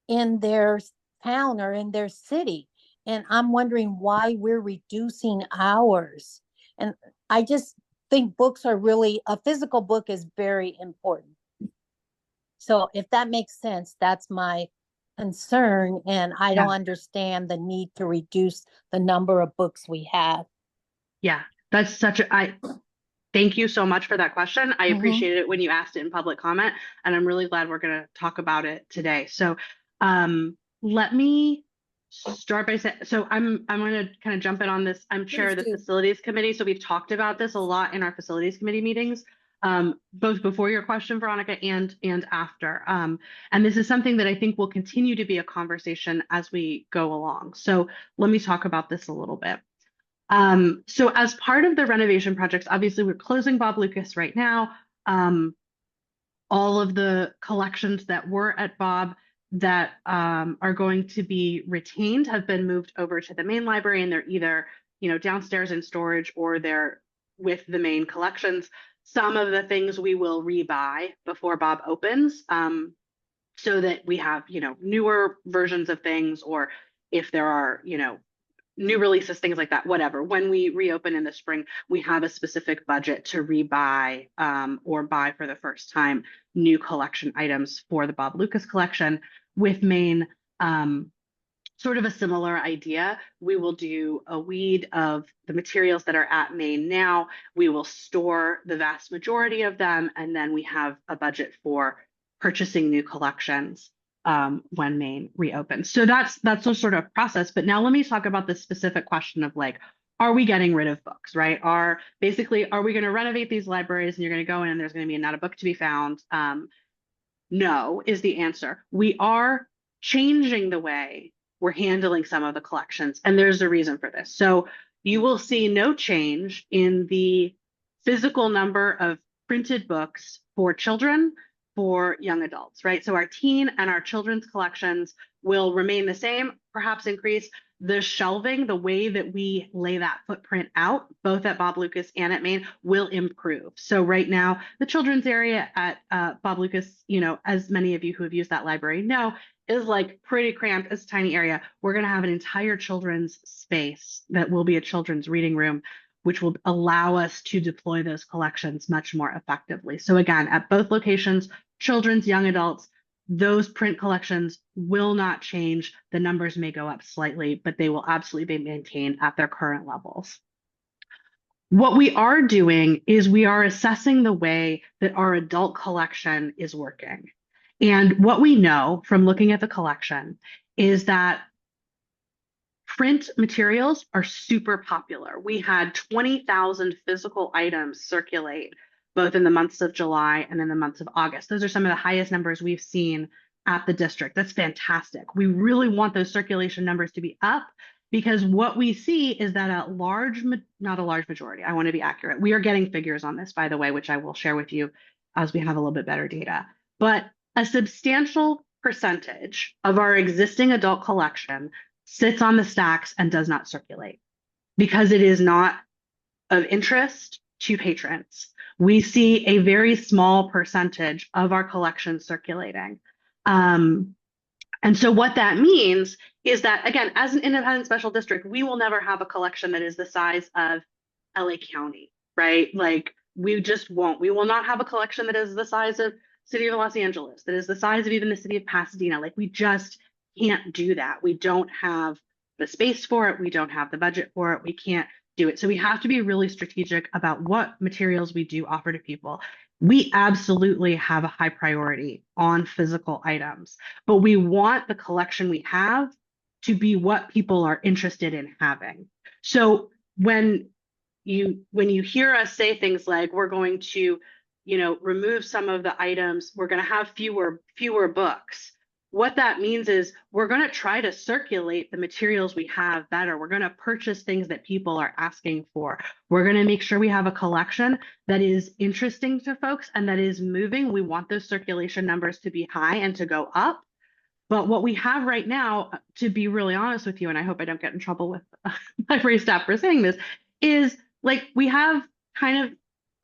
in their town or in their city. And I'm wondering why we're reducing ours. And I just think books are really, a physical book is very important. So if that makes sense, that's my concern. And I don't understand the need to reduce the number of books we have. Yeah, that's thank you so much for that question. I Mhm. appreciated it when you asked it in public comment, and I'm really glad we're going to talk about it today. So, let me start by saying, so I'm going to kind of jump in on this. I'm chair Please of the do. facilities committee, so we've talked about this a lot in our facilities committee meetings, both before your question, Veronica, and after. And this is something that I think will continue to be a conversation as we go along. So let me talk about this a little bit. So as part of the renovation projects, obviously we're closing Bob Lucas right now. All of the collections that were at Bob that are going to be retained have been moved over to the main library, and they're either, downstairs in storage or they're with the main collections. Some of the things we will rebuy before Bob opens, so that we have, newer versions of things, or if there are, new releases, things like that, whatever. When we reopen in the spring, we have a specific budget to rebuy or buy for the first time new collection items for the Bob Lucas collection. With Maine, sort of a similar idea. We will do a weed of the materials that are at Maine now. We will store the vast majority of them, and then we have a budget for purchasing new collections when Maine reopens. So that's a sort of process. But now let me talk about the specific question of like, are we getting rid of books, right? Are we going to renovate these libraries and you're going to go in and there's going to be not a book to be found? No is the answer. We are changing the way we're handling some of the collections, and there's a reason for this. So you will see no change in the physical number of printed books for children, for young adults, right? So our teen and our children's collections will remain the same, perhaps increase. The shelving, the way that we lay that footprint out, both at Bob Lucas and at Maine, will improve. So right now, the children's area at Bob Lucas, as many of you who have used that library know, is like pretty cramped. It's a tiny area. We're going to have an entire children's space that will be a children's reading room, which will allow us to deploy those collections much more effectively. So again, at both locations, children's, young adults, those print collections will not change. The numbers may go up slightly, but they will absolutely be maintained at their current levels. What we are doing is we are assessing the way that our adult collection is working. And what we know from looking at the collection is that print materials are super popular. We had 20,000 physical items circulate both in the months of July and in the months of August. Those are some of the highest numbers we've seen at the district. That's fantastic. We really want those circulation numbers to be up, because what we see is that not a large majority, I want to be accurate. We are getting figures on this, by the way, which I will share with you as we have a little bit better data. But a substantial percentage of our existing adult collection sits on the stacks and does not circulate because it is not of interest to patrons. We see a very small percentage of our collection circulating. And so what that means is that, again, as an independent special district, we will never have a collection that is the size of LA County, right? Like we just won't. We will not have a collection that is the size of City of Los Angeles, that is the size of even the city of Pasadena. Like we just can't do that. We don't have the space for it. We don't have the budget for it. We can't do it. So we have to be really strategic about what materials we do offer to people. We absolutely have a high priority on physical items, but we want the collection we have to be what people are interested in having. So when you hear us say things like we're going to, remove some of the items, we're going to have fewer books. What that means is we're going to try to circulate the materials we have better. We're going to purchase things that people are asking for. We're going to make sure we have a collection that is interesting to folks and that is moving. We want those circulation numbers to be high and to go up. But what we have right now, to be really honest with you, and I hope I don't get in trouble with library staff for saying this, is like we have kind of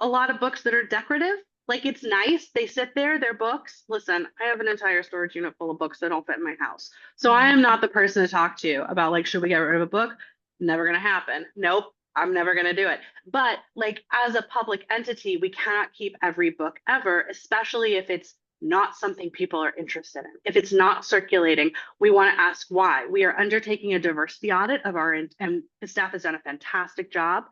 a lot of books that are decorative. Like it's nice, they sit there, they're books. Listen, I have an entire storage unit full of books that don't fit in my house. So I am not the person to talk to about like, should we get rid of a book? Never gonna happen. Nope, I'm never gonna do it. But like as a public entity, we cannot keep every book ever, especially if it's not something people are interested in. If it's not circulating, we want to ask why. We are undertaking a diversity audit of and the staff has done a fantastic job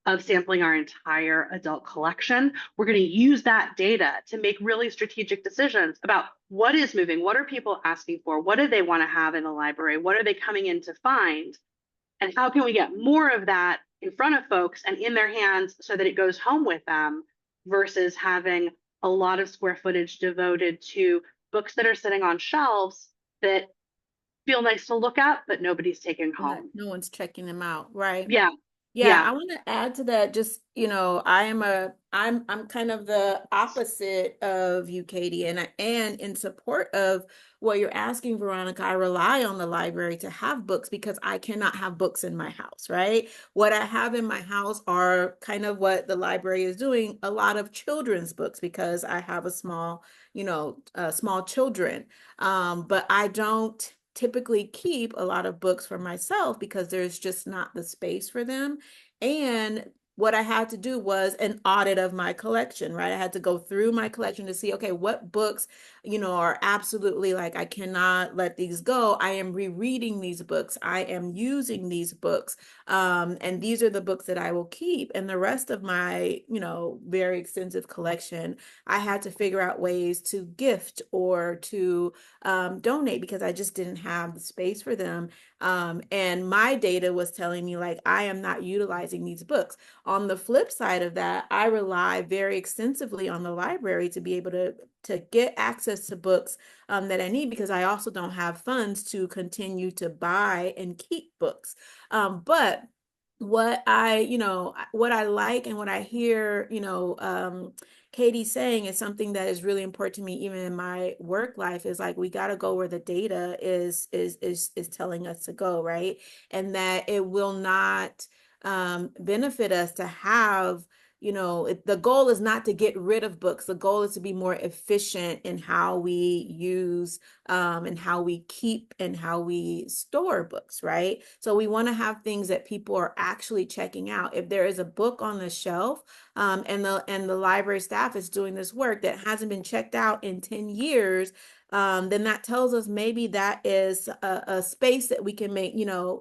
of sampling our entire adult collection. We're going to use that data to make really strategic decisions about what is moving, what are people asking for, what do they want to have in the library, what are they coming in to find, and how can we get more of that in front of folks and in their hands so that it goes home with them versus having a lot of square footage devoted to books that are sitting on shelves that feel nice to look at, but nobody's taking home. No one's checking them out, right? Yeah, Yeah, yeah. I want to add to that. Just, I'm kind of the opposite of you, Katie, and in support of what you're asking, Veronica. I rely on the library to have books because I cannot have books in my house, right? What I have in my house are kind of what the library is doing, a lot of children's books because I have a small children. But I don't typically keep a lot of books for myself because there's just not the space for them. And what I had to do was an audit of my collection, right? I had to go through my collection to see, okay, what books, are absolutely like, I cannot let these go. I am rereading these books. I am using these books. And these are the books that I will keep. And the rest of my, very extensive collection, I had to figure out ways to gift or to donate because I just didn't have the space for them. And my data was telling me like I am not utilizing these books. On the flip side of that, I rely very extensively on the library to be able to get access to books that I need because I also don't have funds to continue to buy and keep books. But what I like and what I hear, Katie saying is something that is really important to me, even in my work life, is like we got to go where the data is telling us to go, right? And that it will not benefit us to have, the goal is not to get rid of books. The goal is to be more efficient in how we use and how we keep and how we store books, right? So we want to have things that people are actually checking out. If there is a book on the shelf and the library staff is doing this work that hasn't been checked out in 10 years, then that tells us maybe that is a space that we can make,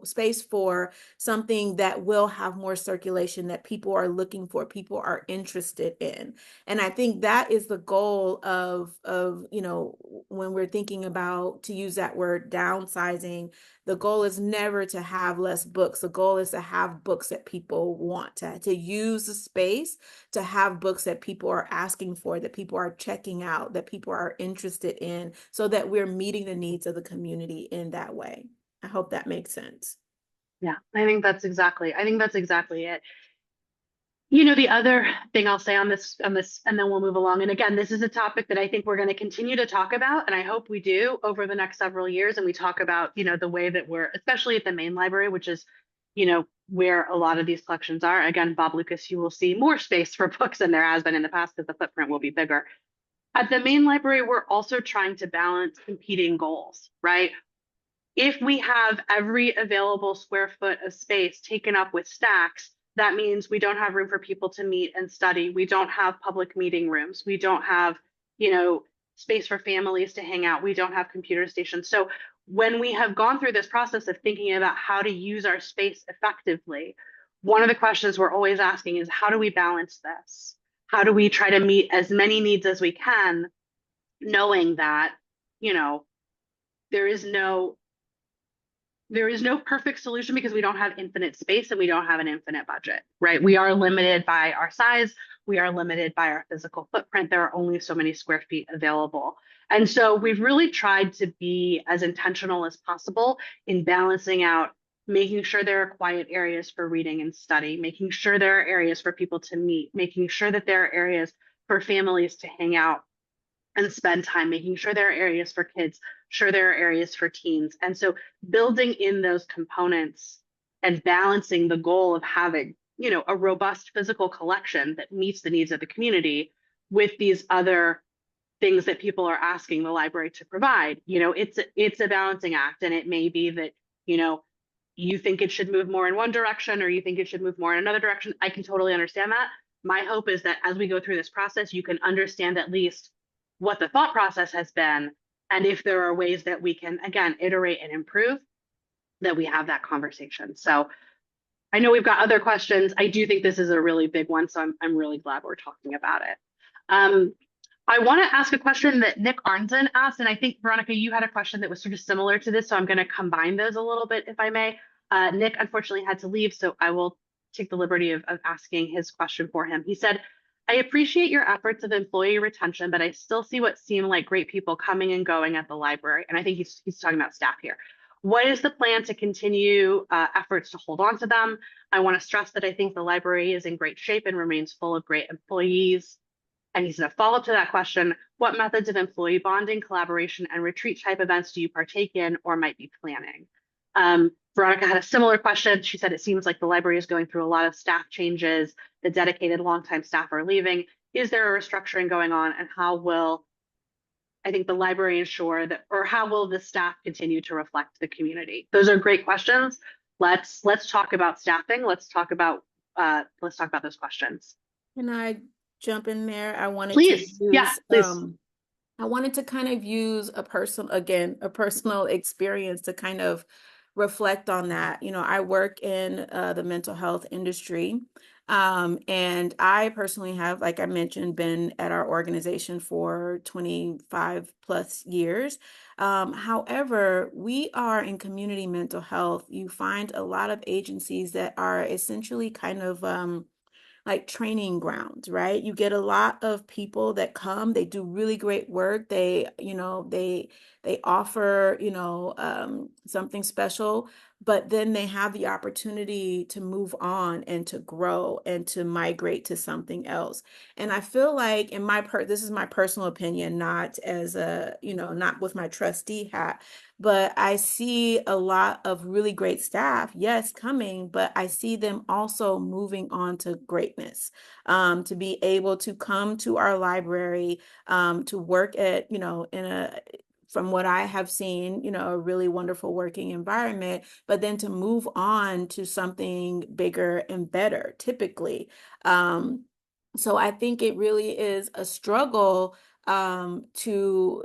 space for something that will have more circulation that people are looking for, people are interested in. And I think that is the goal of when we're thinking about, to use that word, downsizing, the goal is never to have less books. The goal is to have books that people want to use the space, to have books that people are asking for, that people are checking out, that people are interested in, so that we're meeting the needs of the community in that way. I hope that makes sense. Yeah, I think that's exactly it. The other thing I'll say on this, and then we'll move along. And again, this is a topic that I think we're going to continue to talk about, and I hope we do over the next several years. And we talk about, the way that we're, especially at the main library, which is, where a lot of these collections are. Again, Bob Lucas, you will see more space for books than there has been in the past because the footprint will be bigger. At the main library, we're also trying to balance competing goals, right? If we have every available square foot of space taken up with stacks, that means we don't have room for people to meet and study. We don't have public meeting rooms. We don't have, space for families to hang out. We don't have computer stations. So when we have gone through this process of thinking about how to use our space effectively, one of the questions we're always asking is, how do we balance this? How do we try to meet as many needs as we can, knowing that, there is no perfect solution because we don't have infinite space and we don't have an infinite budget, right? We are limited by our size. We are limited by our physical footprint. There are only so many square feet available. And so we've really tried to be as intentional as possible in balancing out, making sure there are quiet areas for reading and study, making sure there are areas for people to meet, making sure that there are areas for families to hang out and spend time, making sure there are areas for kids, sure there are areas for teens. And so building in those components and balancing the goal of having, a robust physical collection that meets the needs of the community with these other things that people are asking the library to provide. It's a balancing act. And it may be that, you think it should move more in one direction or you think it should move more in another direction. I can totally understand that. My hope is that as we go through this process, you can understand at least what the thought process has been, and if there are ways that we can, again, iterate and improve, that we have that conversation. So I know we've got other questions. I do think this is a really big one, so I'm really glad we're talking about it. I want to ask a question that Nick Arnzen asked, and I think, Veronica, you had a question that was sort of similar to this, so I'm going to combine those a little bit, if I may. Nick unfortunately had to leave, so I will take the liberty of asking his question for him. He said, I appreciate your efforts of employee retention, but I still see what seem like great people coming and going at the library. And I think he's talking about staff here. What is the plan to continue efforts to hold on to them? I want to stress that I think the library is in great shape and remains full of great employees. And he said, a follow-up to that question, what methods of employee bonding, collaboration, and retreat type events do you partake in or might be planning? Veronica had a similar question. She said, it seems like the library is going through a lot of staff changes. The dedicated longtime staff are leaving. Is there a restructuring going on? And how will, I think, the library ensure that, or how will the staff continue to reflect the community? Those are great questions. Let's talk about staffing. Let's talk about those questions. Can I jump in there? I wanted to Please. Yeah, use please. I wanted to kind of use a personal experience to kind of reflect on that. You know, I work in the mental health industry. And I personally have, like I mentioned, been at our organization for 25 plus years. However, we are in community mental health. You find a lot of agencies that are essentially kind of like training grounds, right? You get a lot of people that come, they do really great work. They offer, something special, but then they have the opportunity to move on and to grow and to migrate to something else. And I feel like this is my personal opinion, not as not with my trustee hat, but I see a lot of really great staff, yes, coming, but I see them also moving on to greatness, to be able to come to our library, to work at, from what I have seen, a really wonderful working environment, but then to move on to something bigger and better, typically. So I think it really is a struggle to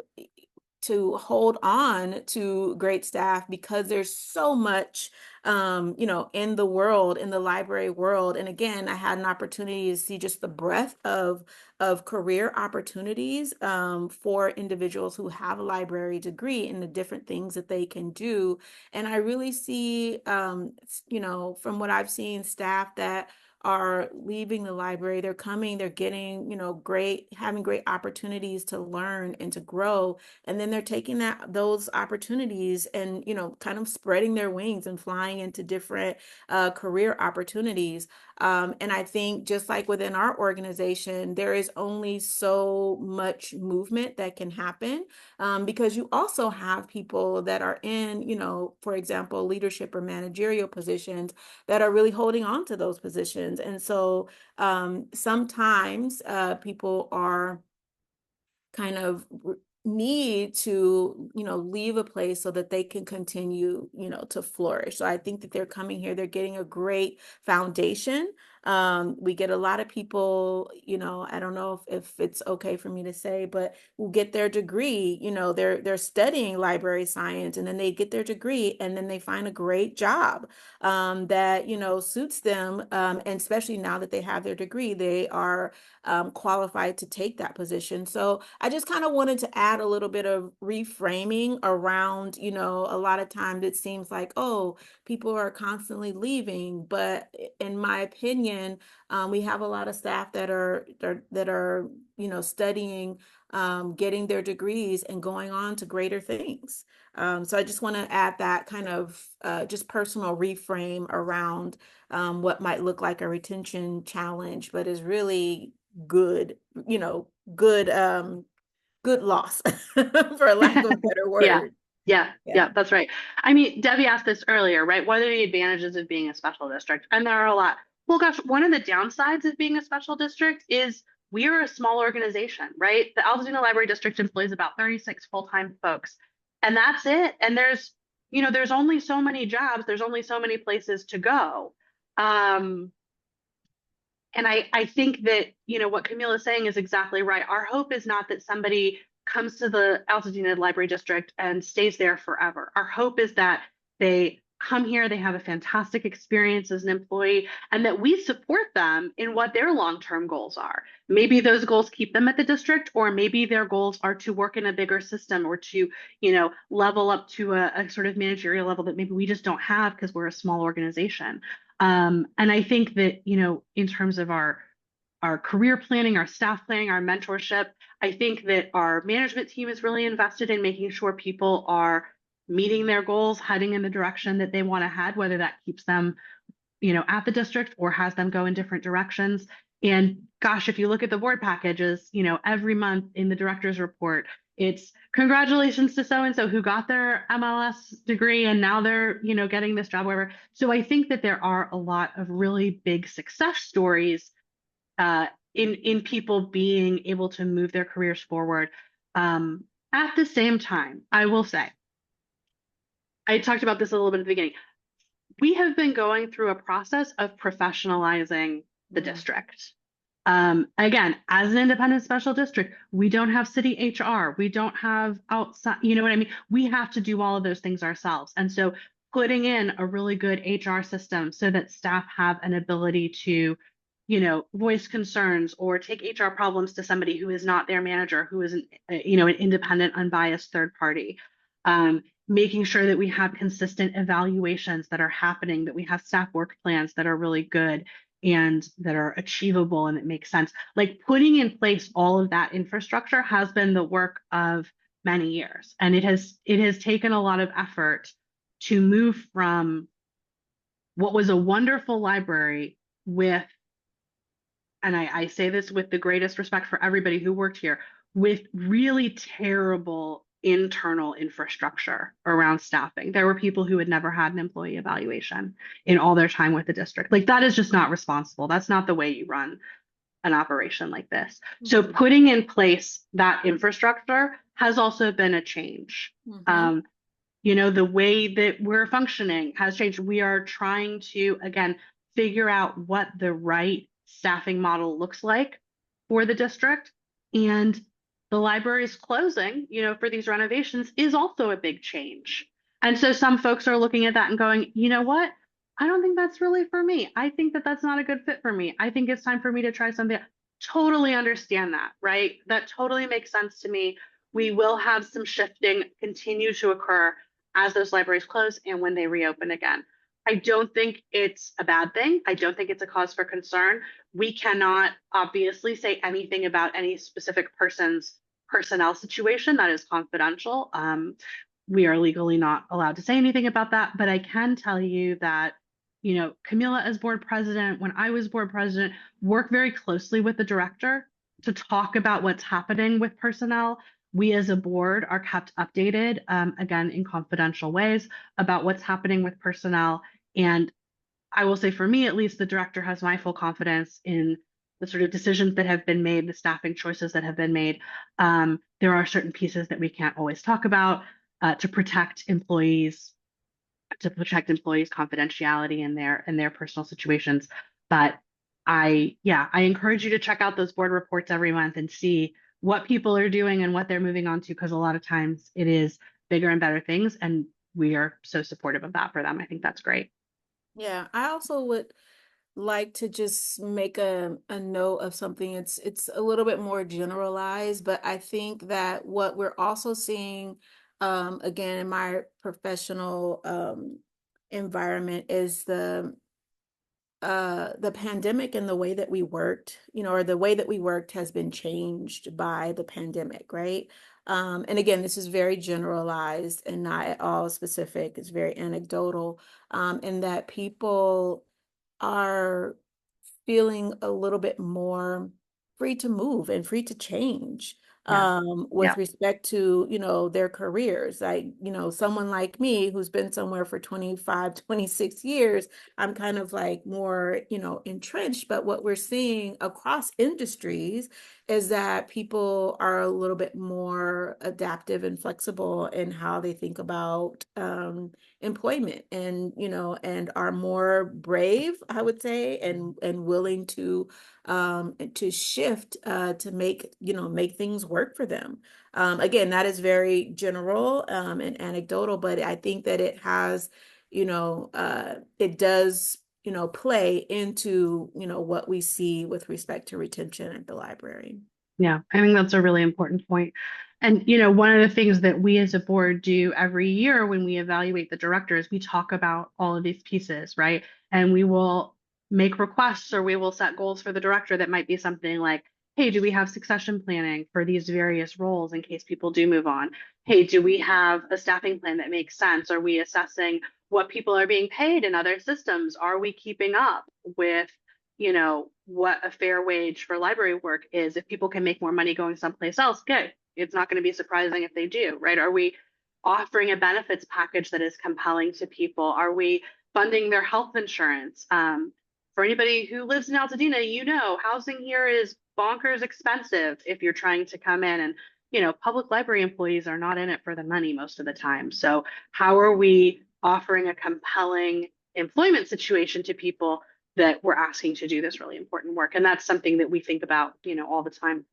hold on to great staff because there's so much in the world, in the library world. And again, I had an opportunity to see just the breadth of career opportunities for individuals who have a library degree and the different things that they can do. And I really see from what I've seen, staff that are leaving the library, they're coming, they're getting, having great opportunities to learn and to grow. And then they're taking those opportunities and, kind of spreading their wings and flying into different career opportunities. And I think just like within our organization, there is only so much movement that can happen because you also have people that are in, for example, leadership or managerial positions that are really holding on to those positions. And so sometimes people are kind of need to, leave a place so that they can continue, to flourish. So I think that they're coming here, they're getting a great foundation. We get a lot of people, I don't know if it's okay for me to say, but will get their degree, they're studying library science and then they get their degree and then they find a great job that, suits them. And especially now that they have their degree, they are qualified to take that position. So I just kind of wanted to add a little bit of reframing around, a lot of times it seems like, oh, people are constantly leaving. But in my opinion, we have a lot of staff that are studying, getting their degrees and going on to greater things. So I just want to add that kind of just personal reframe around what might look like a retention challenge, but is really good, good loss for a lack of a better word. Yeah, that's right. I mean, Debbie asked this earlier, right? What are the advantages of being a special district? And there are a lot. Well, gosh, one of the downsides of being a special district is we are a small organization, right? The Altadena Library District employs about 36 full-time folks, and that's it. And there's only so many jobs, there's only so many places to go. And I think that, what Kameelah is saying is exactly right. Our hope is not that somebody comes to the Altadena Library District and stays there forever. Our hope is that they come here, they have a fantastic experience as an employee, and that we support them in what their long-term goals are. Maybe those goals keep them at the district, or maybe their goals are to work in a bigger system or to, level up to a sort of managerial level that maybe we just don't have because we're a small organization. And I think that, in terms of our career planning, our staff planning, our mentorship, I think that our management team is really invested in making sure people are meeting their goals, heading in the direction that they want to head, whether that keeps them, at the district or has them go in different directions. And gosh, if you look at the board packages, every month in the director's report, it's congratulations to so and so who got their MLS degree and now they're, getting this job, whatever. So I think that there are a lot of really big success stories in people being able to move their careers forward. At the same time, I will say, I talked about this a little bit at the beginning. We have been going through a process of professionalizing the district. Again, as an independent special district, we don't have city HR. We don't have outside, you know what I mean? We have to do all of those things ourselves. And so putting in a really good HR system so that staff have an ability to, voice concerns or take HR problems to somebody who is not their manager, who is an independent, unbiased third party. Making sure that we have consistent evaluations that are happening, that we have staff work plans that are really good and that are achievable and that make sense. Like putting in place all of that infrastructure has been the work of many years. And it has taken a lot of effort to move from what was a wonderful library with, and I say this with the greatest respect for everybody who worked here, with really terrible internal infrastructure around staffing. There were people who had never had an employee evaluation in all their time with the district. Like that is just not responsible. That's not the way you run an operation like this. So putting in place that infrastructure has also been a change. The way that we're functioning has changed. We are trying to, again, figure out what the right staffing model looks like for the district. And the library's closing, for these renovations is also a big change. And so some folks are looking at that and going, you know what? I don't think that's really for me. I think that that's not a good fit for me. I think it's time for me to try something. Totally understand that, right? That totally makes sense to me. We will have some shifting continue to occur as those libraries close and when they reopen again. I don't think it's a bad thing. I don't think it's a cause for concern. We cannot obviously say anything about any specific person's personnel situation. That is confidential. We are legally not allowed to say anything about that, but I can tell you that, Kameelah as board president, when I was board president, worked very closely with the director to talk about what's happening with personnel. We as a board are kept updated, again, in confidential ways about what's happening with personnel. And I will say for me, at least, the director has my full confidence in the sort of decisions that have been made, the staffing choices that have been made. There are certain pieces that we can't always talk about to protect employees' confidentiality in their personal situations. But I encourage you to check out those board reports every month and see what people are doing and what they're moving on to, because a lot of times it is bigger and better things, and we are so supportive of that for them. I think that's great. Yeah, I also would like to just make a note of something. It's a little bit more generalized, but I think that what we're also seeing, again, in my professional environment is the pandemic and the way that we worked, or the way that we worked has been changed by the pandemic, right? And again, this is very generalized and not at all specific. It's very anecdotal, in that people are feeling a little bit more free to move and free to change, with respect to, their careers. Like, someone like me who's been somewhere for 25, 26 years, I'm kind of like more, entrenched. But what we're seeing across industries is that people are a little bit more adaptive and flexible in how they think about employment, and and are more brave, I would say, and willing to shift to make things work for them. Again, that is very general and anecdotal, but I think that it has it does, play into, what we see with respect to retention at the library. Yeah, I think that's a really important point. And, one of the things that we as a board do every year when we evaluate the directors, we talk about all of these pieces, right? And we will make requests or we will set goals for the director that might be something like, hey, do we have succession planning for these various roles in case people do move on? Hey, do we have a staffing plan that makes sense? Are we assessing what people are being paid in other systems? Are we keeping up with what a fair wage for library work is? If people can make more money going someplace else, good. It's not going to be surprising if they do, right? Are we offering a benefits package that is compelling to people? Are we funding their health insurance? For anybody who lives in Altadena, housing here is bonkers expensive if you're trying to come in, and public library employees are not in it for the money most of the time. So how are we offering a compelling employment situation to people that we're asking to do this really important work? And that's something that we think about, all the time.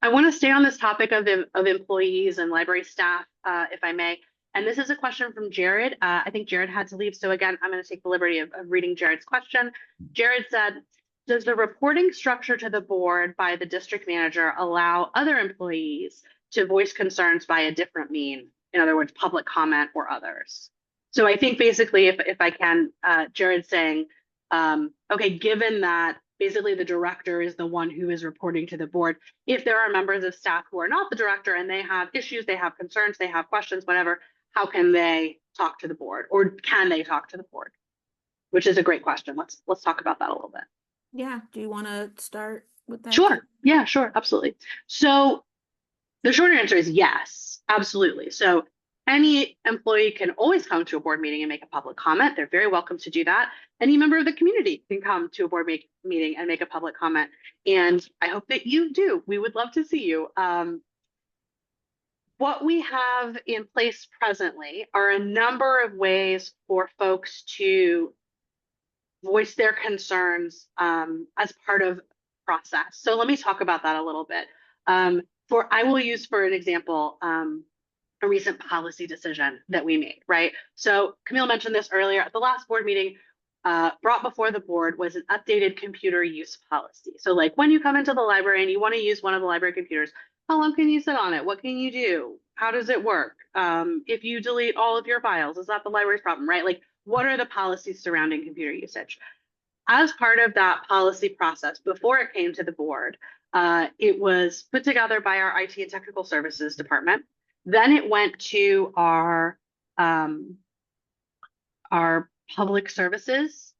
I want to stay on this topic of employees and library staff, if I may. And this is a question from Jared. I think Jared had to leave. So again, I'm going to take the liberty of reading Jared's question. Jared said, does the reporting structure to the board by the district manager allow other employees to voice concerns by a different mean? In other words, public comment or others. So I think basically, if I can, Jared's saying, okay, given that basically the director is the one who is reporting to the board, if there are members of staff who are not the director and they have issues, they have concerns, they have questions, whatever, how can they talk to the board, or can they talk to the board? Which is a great question. Let's talk about that a little bit. Yeah. Do you want to start with that? Sure. Yeah, sure. Absolutely. So the short answer is yes, absolutely. So any employee can always come to a board meeting and make a public comment. They're very welcome to do that. Any member of the community can come to a board meeting and make a public comment. And I hope that you do. We would love to see you. What we have in place presently are a number of ways for folks to voice their concerns as part of the process. So let me talk about that a little bit. I will use for an example, a recent policy decision that we made, right? So Kameelah mentioned this earlier. At the last board meeting, brought before the board was an updated computer use policy. So like when you come into the library and you want to use one of the library computers, how long can you sit on it? What can you do? How does it work? If you delete all of your files, is that the library's problem, right? Like, what are the policies surrounding computer usage? As part of that policy process, before it came to the board, it was put together by our IT and technical services department. Then it went to our public services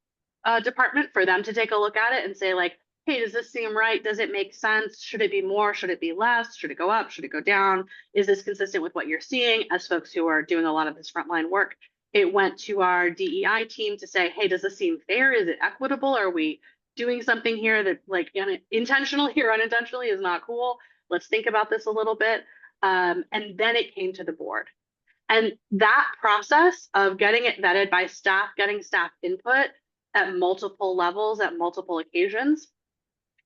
department for them to take a look at it and say like, hey, does this seem right? Does it make sense? Should it be more? Should it be less? Should it go up? Should it go down? Is this consistent with what you're seeing as folks who are doing a lot of this frontline work? It went to our DEI team to say, hey, does this seem fair? Is it equitable? Are we doing something here that like intentionally or unintentionally is not cool? Let's think about this a little bit. And then it came to the board. And that process of getting it vetted by staff, getting staff input at multiple levels, at multiple occasions,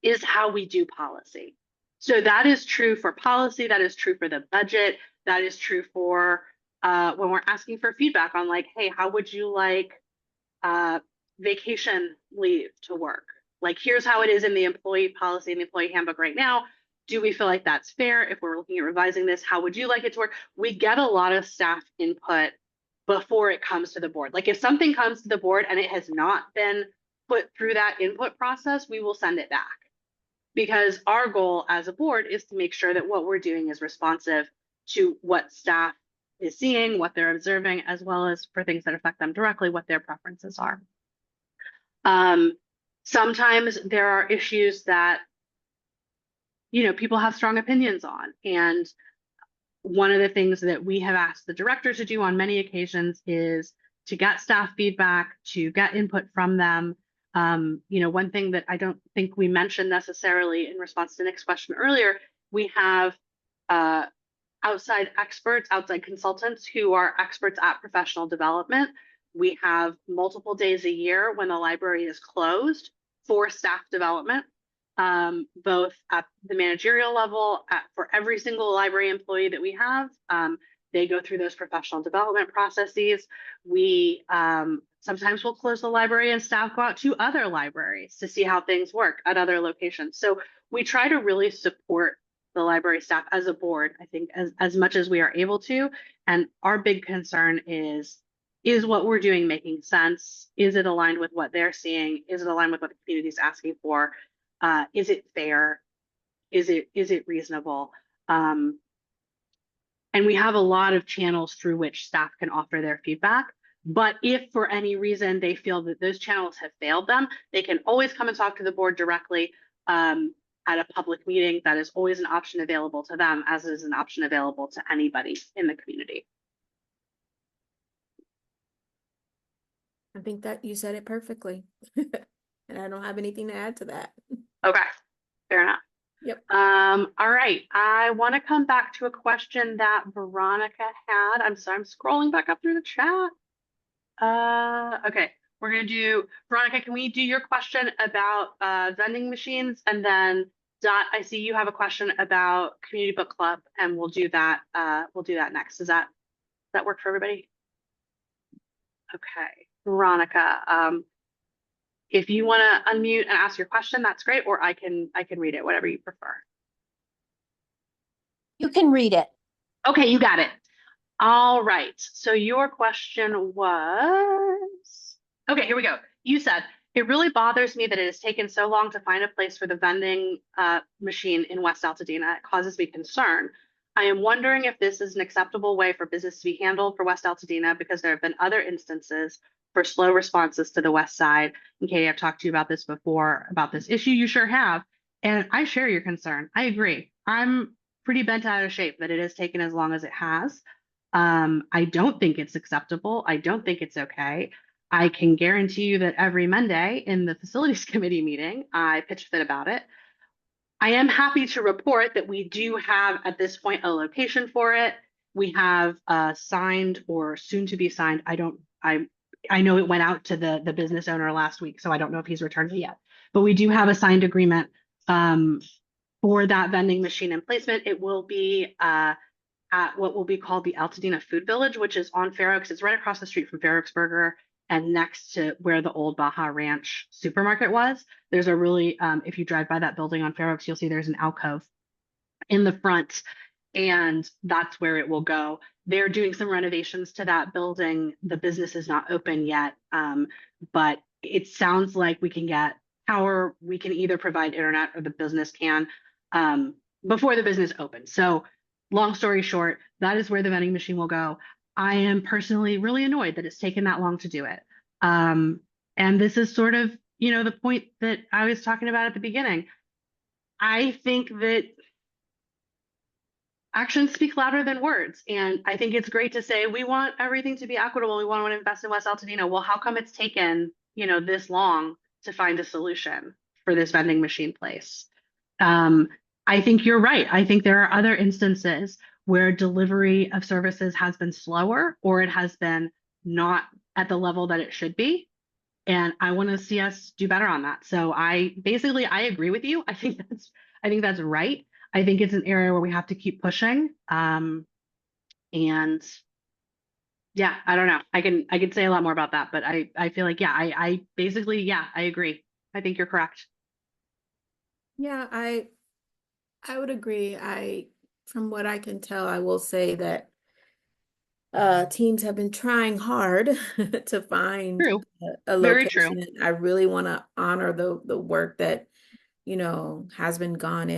is how we do policy. So that is true for policy, that is true for the budget, that is true for when we're asking for feedback on like, hey, how would you like vacation leave to work? Like, here's how it is in the employee policy and the employee handbook right now. Do we feel like that's fair? If we're looking at revising this, how would you like it to work? We get a lot of staff input before it comes to the board. Like if something comes to the board and it has not been put through that input process, we will send it back. Because our goal as a board is to make sure that what we're doing is responsive to what staff is seeing, what they're observing, as well as for things that affect them directly, what their preferences are. Sometimes there are issues that people have strong opinions on. And one of the things that we have asked the director to do on many occasions is to get staff feedback, to get input from them. One thing that I don't think we mentioned necessarily in response to Nick's question earlier, we have outside experts, outside consultants who are experts at professional development. We have multiple days a year when the library is closed for staff development, both at the managerial level for every single library employee that we have. They go through those professional development processes. We sometimes will close the library and staff go out to other libraries to see how things work at other locations. So we try to really support the library staff as a board, I think, as much as we are able to. And our big concern is what we're doing making sense? Is it aligned with what they're seeing? Is it aligned with what the community is asking for? Is it fair? Is it reasonable? And we have a lot of channels through which staff can offer their feedback. But if for any reason they feel that those channels have failed them, they can always come and talk to the board directly at a public meeting. That is always an option available to them, as is an option available to anybody in the community. I think that you said it perfectly. And I don't have anything to add to that. Okay, fair enough. Yep. All right. I want to come back to a question that Veronica had. I'm scrolling back up through the chat. Okay, we're gonna do, Veronica, can we do your question about vending machines, and then Dot, I see you have a question about community book club, and we'll do that next. Does that work for everybody? Okay, Veronica, if you want to unmute and ask your question, that's great, or I can read it, whatever you prefer. You can read it. Okay, you got it. All right. So your question was, okay, here we go. You said, it really bothers me that it has taken so long to find a place for the vending machine in West Altadena. It causes me concern. I am wondering if this is an acceptable way for business to be handled for West Altadena, because there have been other instances for slow responses to the West Side. And Katie, I've talked to you about this before, about this issue. You sure have. And I share your concern. I agree. I'm pretty bent out of shape that it has taken as long as it has. I don't think it's acceptable. I don't think it's okay. I can guarantee you that every Monday in the facilities committee meeting, I pitch fit about it. I am happy to report that we do have at this point a location for it. We have signed or soon to be signed. I know it went out to the business owner last week, so I don't know if he's returned it yet. But we do have a signed agreement for that vending machine and placement. It will be at what will be called the Altadena Food Village, which is on Fair Oaks. It's right across the street from Fair Oaks Burger and next to where the old Baja Ranch supermarket was. There's a really, if you drive by that building on Fair Oaks, you'll see there's an alcove in the front, and that's where it will go. They're doing some renovations to that building. The business is not open yet, but it sounds like we can get power. We can either provide internet or the business can before the business opens. So long story short, that is where the vending machine will go. I am personally really annoyed that it's taken that long to do it. And this is sort of, the point that I was talking about at the beginning. I think that actions speak louder than words. And I think it's great to say, we want everything to be equitable. We want to invest in West Altadena. Well, how come it's taken, this long to find a solution for this vending machine place? I think you're right. I think there are other instances where delivery of services has been slower, or it has been not at the level that it should be. And I want to see us do better on that. So I agree with you. I think that's right. I think it's an area where we have to keep pushing. And yeah, I don't know. I can say a lot more about that, but I feel like, I agree. I think you're correct. Yeah, I would agree. From what I can tell, I will say that teams have been trying hard to find True. a Very location. true. I really want to honor the work that has gone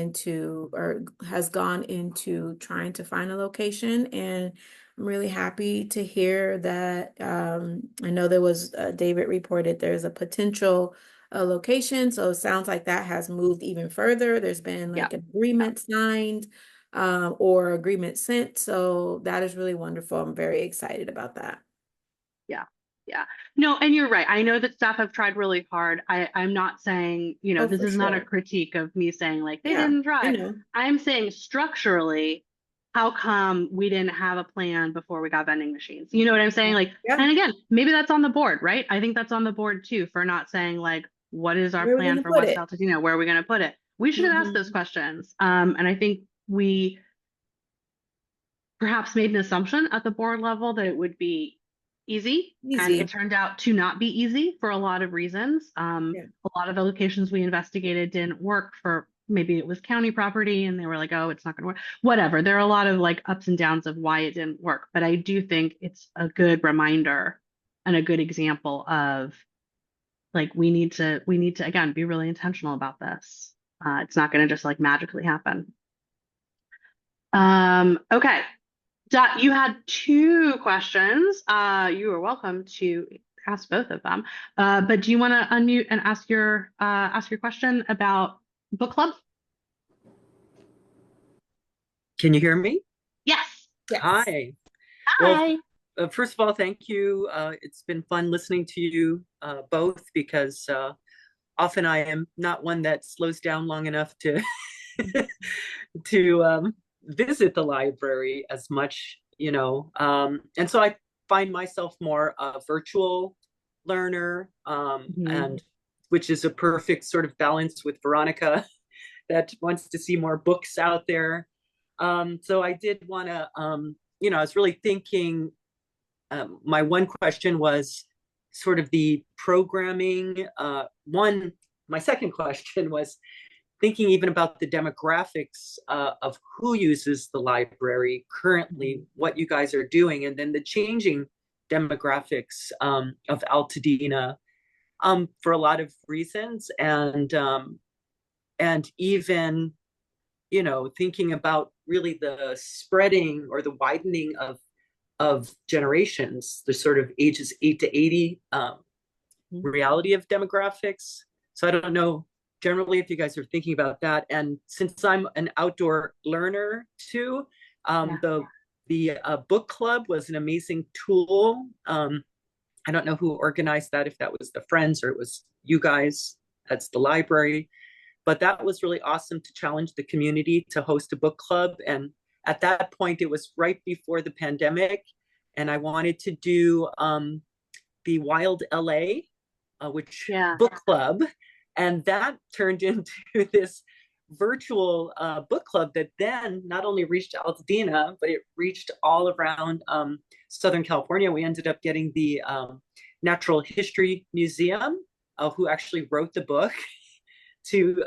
into trying to find a location. And I'm really happy to hear that. I know there was David reported there's a potential location, so it sounds like that has moved even further. There's been like an agreement signed or agreement sent, so that is really wonderful. I'm very excited about that. Yeah. No, and you're right. I know that staff have tried really hard. I'm not saying, this is not a critique of me saying like they didn't try. I'm saying structurally, how come we didn't have a plan before we got vending machines? You know what I'm saying? Like, and again, maybe that's on the board, right? I think that's on the board too, for not saying like, what is our plan for West Altadena? Where are we going to put it? We should have asked those questions. And I think we perhaps made an assumption at the board level that it would be easy, and Easy. it turned out to not be easy for a lot of reasons. Yeah. A lot of the locations we investigated didn't work for, maybe it was county property and they were like, oh, it's not going to work. Whatever. There are a lot of like ups and downs of why it didn't work, but I do think it's a good reminder and a good example of like we need to again be really intentional about this. It's not going to just like magically happen. Okay. Dot, you had two questions. You are welcome to ask both of them. But do you want to unmute and ask your question about book club? Can you hear me? Yes. Yes. Hi. Hi. Well, first of all, thank you. It's been fun listening to you both, because often I am not one that slows down long enough to to visit the library as much, and so I find myself more a virtual learner, and which is a perfect sort of balance with Veronica that wants to see more books out there. So I did want to, I was really thinking, my one question was sort of the programming. My second question was thinking even about the demographics of who uses the library currently, what you guys are doing, and then the changing demographics of Altadena for a lot of reasons, and even thinking about really the spreading or the widening of generations, the sort of ages 8 to 80 reality of demographics. So I don't know generally if you guys are thinking about that. And since I'm an outdoor learner too, the book club was an amazing tool. I don't know who organized that, if that was the Friends or it was you guys, that's the library. But that was really awesome to challenge the community to host a book club. And at that point, it was right before the pandemic. And I wanted to do the Wild LA, book club. And that turned into this virtual book club that then not only reached Altadena, but it reached all around Southern California. We ended up getting the Natural History Museum, who actually wrote the book, to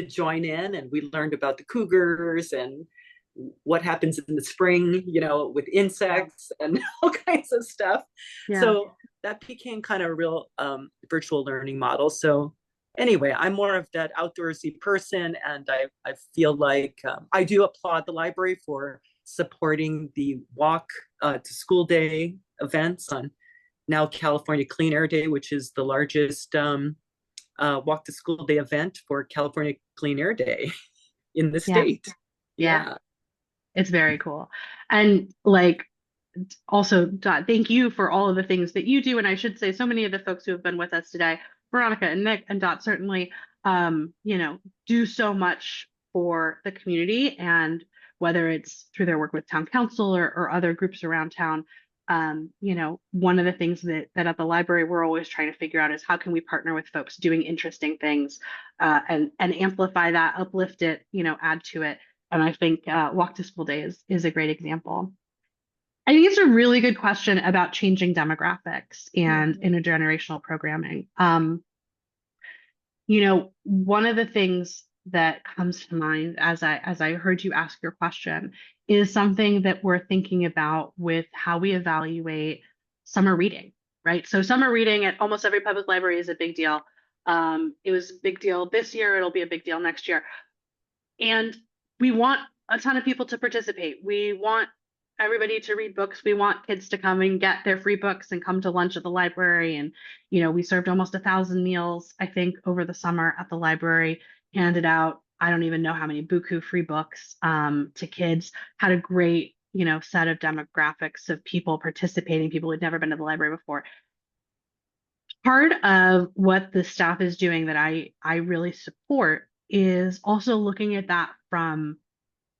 join in, and we learned about the cougars and what happens in the spring, with insects and all kinds of stuff. Yeah. So that became kind of a real virtual learning model. So anyway, I'm more of that outdoorsy person, and I feel like I do applaud the library for supporting the walk to school day events on now California Clean Air Day, which is the largest walk to school day event for California Clean Air Day in the state. Yeah. It's very cool. And like, also, Dot, thank you for all of the things that you do. And I should say, so many of the folks who have been with us today, Veronica and Nick and Dot, certainly, do so much for the community. And whether it's through their work with town council or other groups around town, one of the things that at the library we're always trying to figure out is how can we partner with folks doing interesting things and amplify that, uplift it, add to it. And I think Walk to School Day is a great example. I think it's a really good question about changing demographics and intergenerational programming. One of the things that comes to mind as I heard you ask your question is something that we're thinking about with how we evaluate summer reading, right? So summer reading at almost every public library is a big deal. It was a big deal this year. It'll be a big deal next year. And we want a ton of people to participate. We want everybody to read books. We want kids to come and get their free books and come to lunch at the library. And, we served almost 1,000 meals, I think, over the summer at the library, handed out, I don't even know how many buku free books to kids, had a great, set of demographics of people participating, people who had never been to the library before. Part of what the staff is doing that I really support is also looking at that from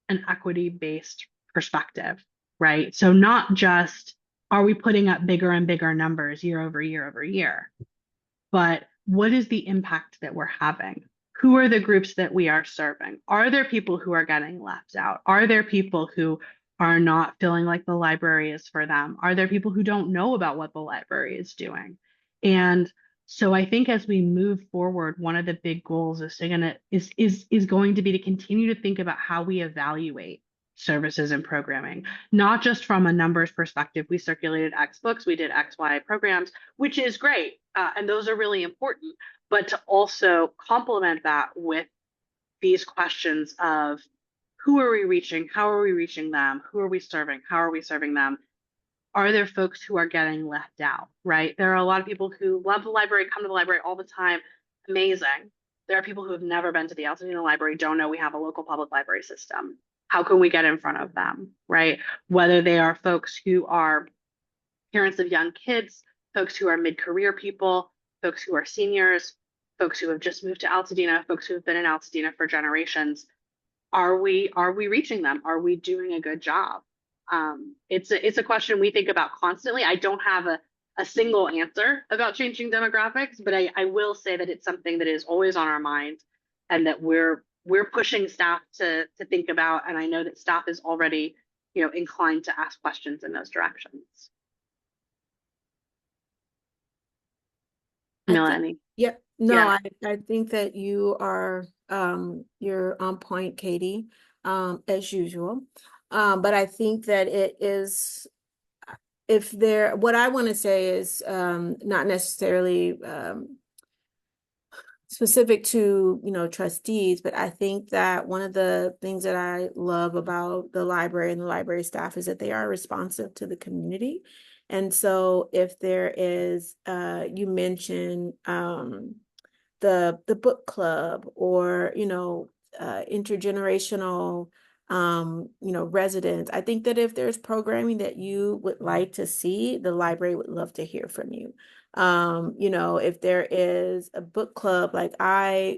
an equity-based perspective, right? So not just are we putting up bigger and bigger numbers year over year over year, but what is the impact that we're having? Who are the groups that we are serving? Are there people who are getting left out? Are there people who are not feeling like the library is for them? Are there people who don't know about what the library is doing? And so I think as we move forward, one of the big goals is going to be to continue to think about how we evaluate services and programming, not just from a numbers perspective. We circulated X books, we did X, Y programs, which is great. And those are really important, but to also complement that with these questions of who are we reaching? How are we reaching them? Who are we serving? How are we serving them? Are there folks who are getting left out, right? There are a lot of people who love the library, come to the library all the time. Amazing. There are people who have never been to the Altadena Library, don't know we have a local public library system. How can we get in front of them, right? Whether they are folks who are parents of young kids, folks who are mid-career people, folks who are seniors, folks who have just moved to Altadena, folks who have been in Altadena for generations. Are we reaching them? Are we doing a good job? It's a question we think about constantly. I don't have a single answer about changing demographics, but I will say that it's something that is always on our mind and that we're pushing staff to think about. And I know that staff is already, inclined to ask questions in those directions. Melanie. Yep. No, Yeah. I think that you are you're on point, Katie, as usual. But I think that it is what I want to say is not necessarily specific to, trustees, but I think that one of the things that I love about the library and the library staff is that they are responsive to the community. And so if there is, you mentioned the book club or, intergenerational residents. I think that if there's programming that you would like to see, the library would love to hear from you. If there is a book club, like I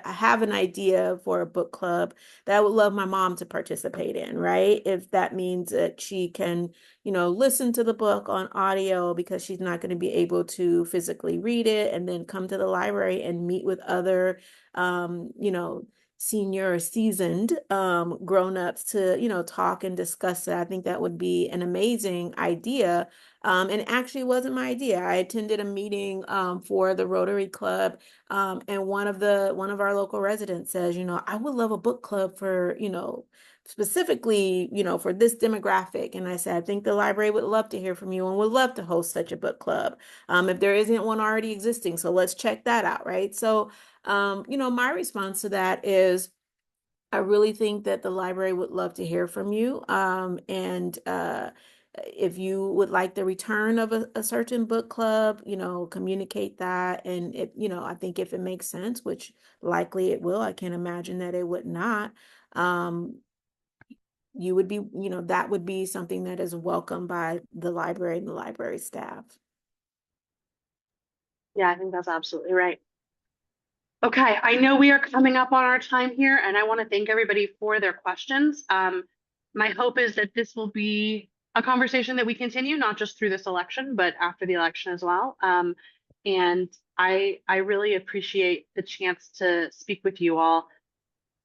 have an idea for a book club that I would love my mom to participate in, right? If that means that she can, listen to the book on audio because she's not going to be able to physically read it, and then come to the library and meet with other, senior or seasoned grown-ups to talk and discuss it. I think that would be an amazing idea. And actually, it wasn't my idea. I attended a meeting for the Rotary Club, and one of our local residents says, I would love a book club for specifically for this demographic. And I said, I think the library would love to hear from you and would love to host such a book club if there isn't one already existing. So let's check that out, right? So my response to that is I really think that the library would love to hear from you. And if you would like the return of a certain book club, communicate that. And I think if it makes sense, which likely it will, I can't imagine that it would not. You would be, that would be something that is welcomed by the library and the library staff. Yeah, I think that's absolutely right. Okay, I know we are coming up on our time here, and I want to thank everybody for their questions. My hope is that this will be a conversation that we continue, not just through this election, but after the election as well. And I really appreciate the chance to speak with you all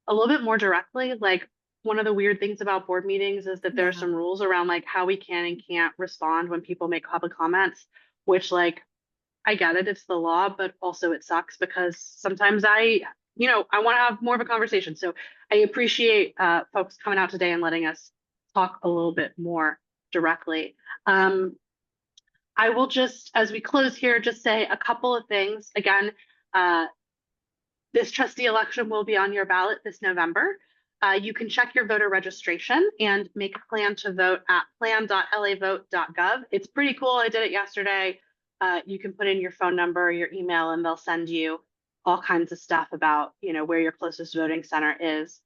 a little bit more directly. Like, one of the weird things about board meetings is that there are some rules around like how we can and can't respond when people make public comments, which I get it, it's the law, but also it sucks because sometimes I want to have more of a conversation. So I appreciate folks coming out today and letting us talk a little bit more directly. I will just, as we close here, just say a couple of things. Again, this trustee election will be on your ballot this November. You can check your voter registration and make a plan to vote at plan.lavote.gov. It's pretty cool. I did it yesterday. You can put in your phone number, your email, and they'll send you all kinds of stuff about, where your closest voting center is.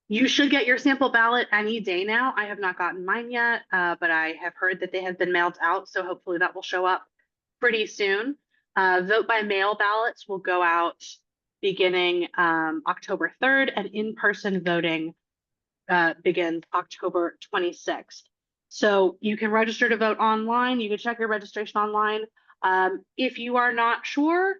You should get your sample ballot any day now. I have not gotten mine yet, but I have heard that they have been mailed out, so hopefully that will show up pretty soon. Vote by mail ballots will go out beginning October 3rd, and in-person voting begins October 26th. So you can register to vote online. You can check your registration online. If you are not sure,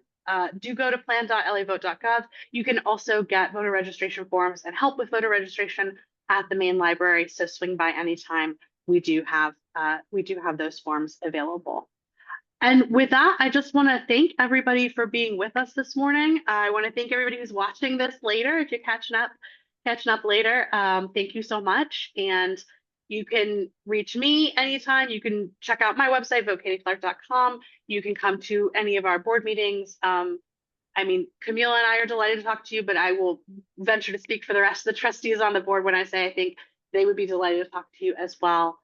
do go to plan.lavote.gov. You can also get voter registration forms and help with voter registration at the main library. So swing by anytime. We do have those forms available. And with that, I just want to thank everybody for being with us this morning. I want to thank everybody who's watching this later. If you're catching up later, thank you so much. And you can reach me anytime. You can check out my website, votekatieClark.com. You can come to any of our board meetings. I mean, Kameelah and I are delighted to talk to you, but I will venture to speak for the rest of the trustees on the board when I say I think they would be delighted to talk to you as well.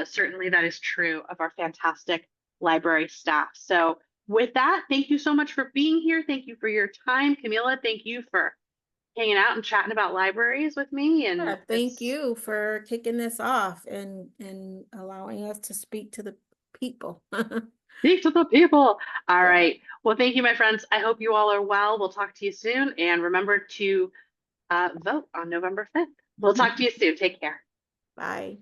Certainly that is true of our fantastic library staff. So with that, thank you so much for being here. Thank you for your time. Kameelah, thank you for hanging out and chatting about libraries with me. And Yeah, thank you for kicking this off and allowing us to speak to the people. speak to the people. All Yeah. right. Well, thank you, my friends. I hope you all are well. We'll talk to you soon. And remember to vote on November 5th. We'll talk to you soon. Take care. Bye.